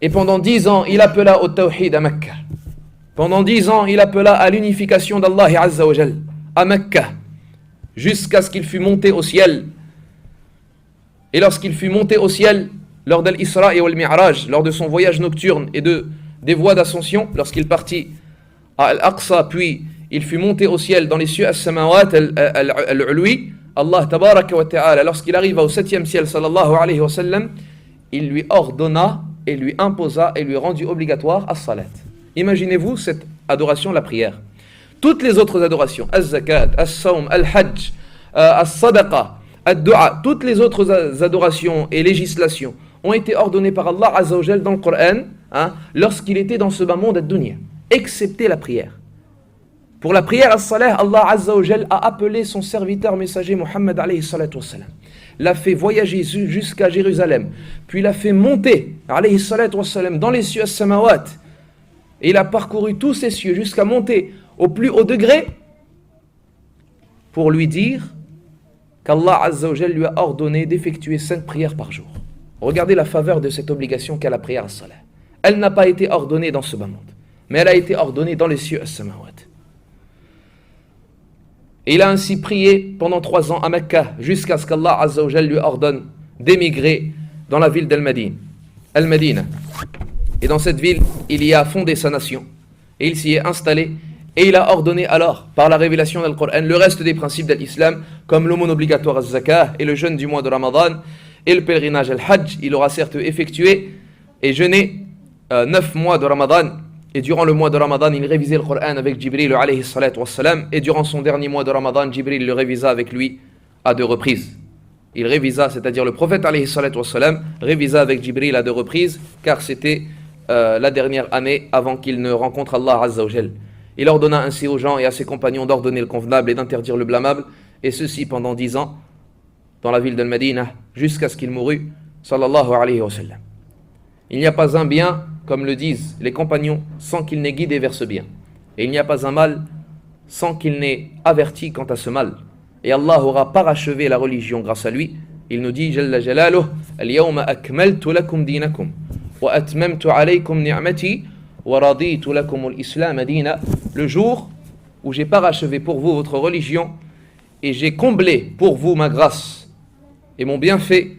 Et pendant 10 ans, il appela au tawhid à Mecca. Pendant 10 ans, il appela à l'unification d'Allah Azza wa Jal, à Mecca, jusqu'à ce qu'il fût monté au ciel. Et lorsqu'il fut monté au ciel, lors de l'Isra et al-Mi'raj, lors de son voyage nocturne et des voies d'ascension, lorsqu'il partit à Al-Aqsa, puis il fut monté au ciel dans les cieux as-samawat al-ulwi, Allah tabaraka wa ta'ala, lorsqu'il arriva au 7e ciel, sallallahu alayhi wa sallam, il lui ordonna et lui imposa et lui rendit obligatoire as-salat. Imaginez-vous cette adoration, la prière. Toutes les autres adorations, az-zakat, as-sawm, al-hajj, as-sadaqa, ad-du'a, toutes les autres adorations et législations ont été ordonnées par Allah Azza wa Jal dans le Coran, lorsqu'il était dans ce bas monde ad-dunya, excepté la prière. Pour la prière as-salah, Allah Azza wa Jal a appelé son serviteur messager Muhammad alayhi salatu wassalam, l'a fait voyager jusqu'à Jérusalem, puis l'a fait monter alayhi salatu wassalam dans les cieux as-samawat. Et il a parcouru tous ces cieux jusqu'à monter au plus haut degré pour lui dire qu'Allah Azza wa Jal lui a ordonné d'effectuer 5 prières par jour. Regardez la faveur de cette obligation qu'a la prière as-salah. Elle n'a pas été ordonnée dans ce bas monde, mais elle a été ordonnée dans les cieux as-samawat. Et il a ainsi prié pendant 3 ans à Mecca jusqu'à ce qu'Allah Azza wa Jal lui ordonne d'émigrer dans la ville Al-Madina. Et dans cette ville, il y a fondé sa nation. Et il s'y est installé. Et il a ordonné alors, par la révélation du Coran, le reste des principes de l'islam, comme l'aumône obligatoire az-zakah et le jeûne du mois de Ramadan et le pèlerinage al-Hajj. Il aura certes effectué et jeûné 9 mois de Ramadan. Et durant le mois de Ramadan, il révisait le Coran avec Jibril alayhi salatu wassalam. Et durant son dernier mois de Ramadan, Jibril le révisa avec lui à 2 reprises. Il révisa, c'est-à-dire le prophète alayhi salatu wassalam, révisa avec Jibril à 2 reprises, car c'était la dernière année avant qu'il ne rencontre Allah Azza wa Jal. Il ordonna ainsi aux gens et à ses compagnons d'ordonner le convenable et d'interdire le blâmable, et ceci pendant 10 ans, dans la ville de Medina, jusqu'à ce qu'il mourût, sallallahu alayhi wa sallam. Il n'y a pas un bien, comme le disent les compagnons, sans qu'il n'ait guidé vers ce bien. Et il n'y a pas un mal, sans qu'il n'ait averti quant à ce mal. Et Allah aura parachevé la religion grâce à lui. Il nous dit, Jalla Jalaluh, Al-yawma akmaltu lakum dinakum. Le jour où j'ai parachevé pour vous votre religion et j'ai comblé pour vous ma grâce et mon bienfait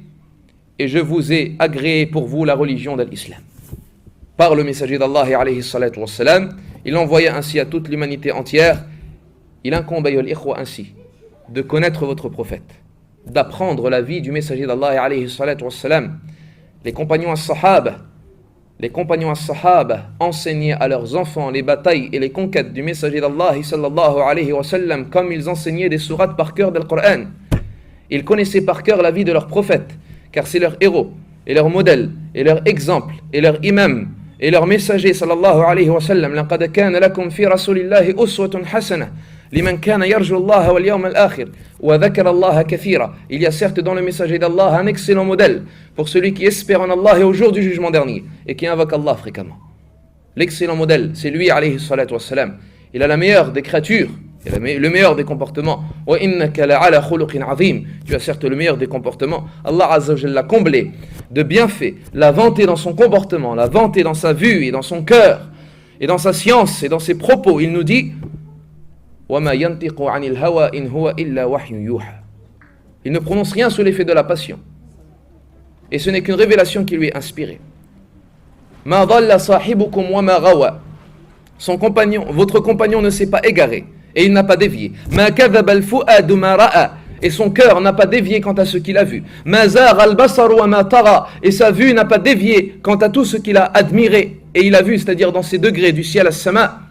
et je vous ai agréé pour vous la religion de l'islam. Par le messager d'Allah alayhi salatu wassalam, il envoyait ainsi à toute l'humanité entière. Il incombe ainsi de connaître votre prophète, d'apprendre la vie du messager d'Allah alayhi salatu wassalam. Les compagnons as-sahaba enseignaient à leurs enfants les batailles et les conquêtes du messager d'Allah sallallahu alayhi wa sallam comme ils enseignaient des sourates par cœur del Coran. Ils connaissaient par cœur la vie de leur prophète, car c'est leur héros et leur modèle et leur exemple et leur imam et leur messager sallallahu alayhi wa sallam. لَقَدْ كَانَ لَكُمْ فِي رَسُولِ اللَّهِ أُسْوَةٌ حَسَنَةٌ لِمَنْ كَانَ يَرْجُو اللَّهَ وَالْيَوْمَ الْآخِرَ وَذَكَرَ اللَّهَ كَثِيرًا. Il y a certes dans le messager d'Allah un excellent modèle pour celui qui espère en Allah et au jour du jugement dernier et qui invoque Allah fréquemment. L'excellent modèle, c'est lui alayhi salatu wassalam. Il a la meilleure des créatures, il a le meilleur des comportements. وَإِنَّكَ لَعَلَى خُلُقٍ عَظِيمٍ. Tu as certes le meilleur des comportements. Allah Azza wa Jalla l'a comblé de bienfaits, l'a vanté dans son comportement, l'a vanté dans sa vue et dans son cœur, et dans sa science et dans ses propos, il nous dit وَمَا يَنْتِقُ عَنِ الْهَوَى إِنْ هُوَ إِلَّا وَحْيٌ يُوحَى. Il ne prononce rien sous l'effet de la passion. Et ce n'est qu'une révélation qui lui est inspirée. مَا ضَلَّ صَاحِبُكُمْ وَمَا غَوَى. Son compagnon, votre compagnon ne s'est pas égaré et il n'a pas dévié. مَا كَذَبَ الْفُؤَادُ مَا رَأَى. Et son cœur n'a pas dévié quant à ce qu'il a vu. مَا زَاغَ الْبَصَرُ وَمَا طَغَى. Et sa vue n'a pas dévié quant à tout ce qu'il a admiré et il a vu, c'est-à-dire dans ses degrés du ciel à sama.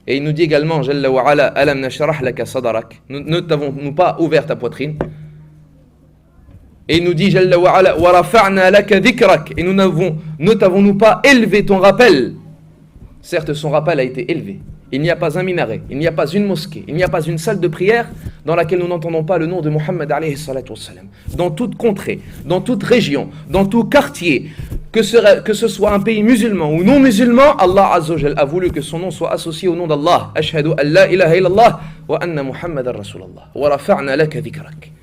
Et il nous dit également, Jalla wa ala, alam nashrah laka sadrak. Ne t'avons-nous pas ouvert ta poitrine? Et il nous dit, Jalla wa ala, wa rafa'na laka dhikrak. Et ne t'avons-nous pas élevé ton rappel? Certes, son rappel a été élevé. Il n'y a pas un minaret, il n'y a pas une mosquée, il n'y a pas une salle de prière dans laquelle nous n'entendons pas le nom de Muhammad alayhi salatu wassalam. Dans toute contrée, dans toute région, dans tout quartier, que ce soit un pays musulman ou non musulman, Allah Azza wa Jal a voulu que son nom soit associé au nom d'Allah. Ashhadu an la ilaha illallah wa anna Muhammadan Rasulallah. Wa rafa'na laka dhikrak.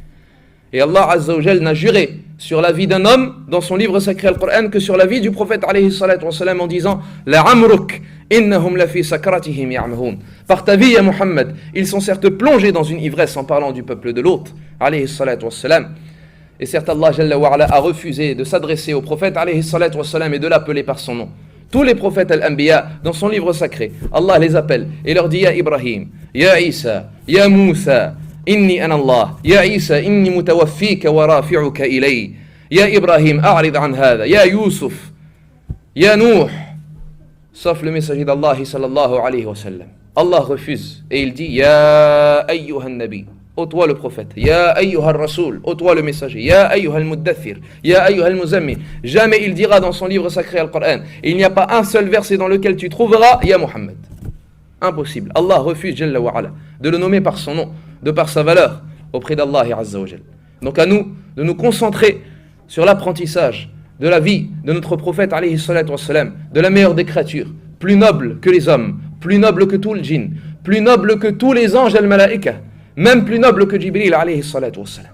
Et Allah Azza wa Jal n'a juré sur la vie d'un homme dans son livre sacré Al-Qur'an que sur la vie du prophète alayhi salatu wassalam en disant La amruk innahum la fi sakratihim ya'mahun. Par ta vie, ya Muhammad, ils sont certes plongés dans une ivresse en parlant du peuple de l'autre alayhi salatu wassalam. Et certes Allah Jalla wa ala a refusé de s'adresser au prophète alayhi salatu wassalam et de l'appeler par son nom. Tous les prophètes al-Anbiya dans son livre sacré, Allah les appelle et leur dit Ya Ibrahim, Ya Isa, Ya Moussa, Inni ana Allah, Ya Isa, inni mutawaffika wa rafi'uka ilay. Ya Ibrahim, a'rid an hada, Ya Yusuf, Ya Nuh. Sauf le messager d'Allah sallallahu alayhi wa sallam. Allah refuse et il dit Ya ayyuhan nabi, ô toi le prophète, Ya ayyuhal rasoul, ô toi le messager, Ya ayyuhal muddathir, Ya ayyuhal muzammil. Jamais il dira dans son livre sacré Al-Qur'an, il n'y a pas un seul verset dans lequel tu trouveras Ya Muhammad. Impossible. Allah refuse Jalla wa ala de le nommer par son nom, de par sa valeur auprès d'Allah Azza wa Jal. Donc à nous de nous concentrer sur l'apprentissage de la vie de notre prophète alayhi salatu wassalam, de la meilleure des créatures, plus noble que les hommes, plus noble que tout le djinn, plus noble que tous les anges al-malaïka, même plus noble que Jibril alayhi salatu wassalam.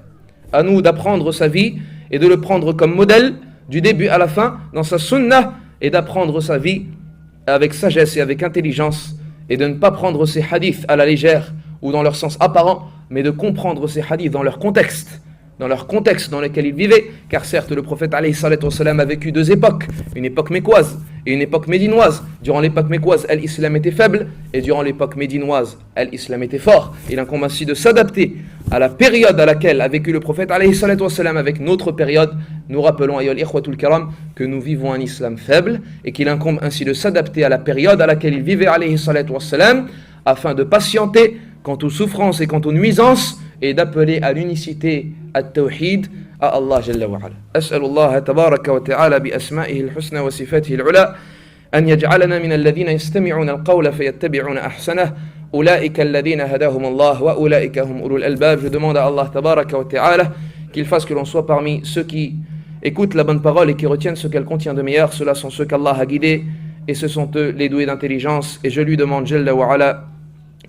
À nous d'apprendre sa vie et de le prendre comme modèle du début à la fin dans sa sunnah et d'apprendre sa vie avec sagesse et avec intelligence et de ne pas prendre ses hadiths à la légère ou dans leur sens apparent, mais de comprendre ces hadiths dans leur contexte dans lequel il vivait, car certes le prophète alayhi salatu wassalam a vécu deux époques, une époque mécoise et une époque médinoise. Durant l'époque mécoise, l'islam était faible, et durant l'époque médinoise, l'islam était fort. Il incombe ainsi de s'adapter à la période à laquelle a vécu le prophète alayhi salatu wassalam avec notre période. Nous rappelons, ayyuhal ikhwatul kiram, que nous vivons un islam faible, et qu'il incombe ainsi de s'adapter à la période à laquelle il vivait alayhi salatu wassalam, afin de patienter quant aux souffrances et quant aux nuisances, et d'appeler à l'unicité, at-tawhid, à Allah Jalla wa ala. أسأل الله تبارك وتعالى بأسمائه الحسنى وصفاته العلى أن يجعلنا من الذين يستمعون القول فيتبعون أحسنه أولئك الذين هداهم الله وأولئك هم أولو الألباب. Je demande à Allah تبارك وتعالى qu'il fasse que l'on soit parmi ceux qui écoutent la bonne parole et qui retiennent ce qu'elle contient de meilleur. Ceux-là sont ceux qu'Allah a guidés et ce sont eux les doués d'intelligence. Et je lui demande Jalla wa ala,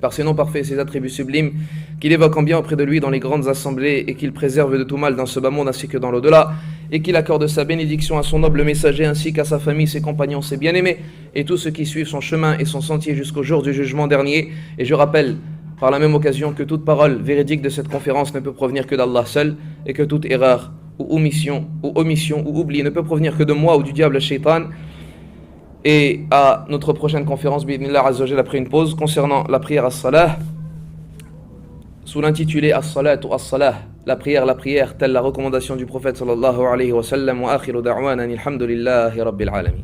par ses noms parfaits et ses attributs sublimes, qu'il évoque en bien auprès de lui dans les grandes assemblées et qu'il préserve de tout mal dans ce bas monde ainsi que dans l'au-delà, et qu'il accorde sa bénédiction à son noble messager ainsi qu'à sa famille, ses compagnons, ses bien-aimés et tous ceux qui suivent son chemin et son sentier jusqu'au jour du jugement dernier. Et je rappelle par la même occasion que toute parole véridique de cette conférence ne peut provenir que d'Allah seul, et que toute erreur ou omission ou oubli ne peut provenir que de moi ou du diable shaitan. Et à notre prochaine conférence, bi'idhnillah azza wa jalla, après une pause, concernant la prière as-salah, sous l'intitulé as-salatu as-salah, la prière, telle la recommandation du prophète sallallahu alayhi wa sallam, wa akhiru da'wana alhamdulillahi rabbil alamin.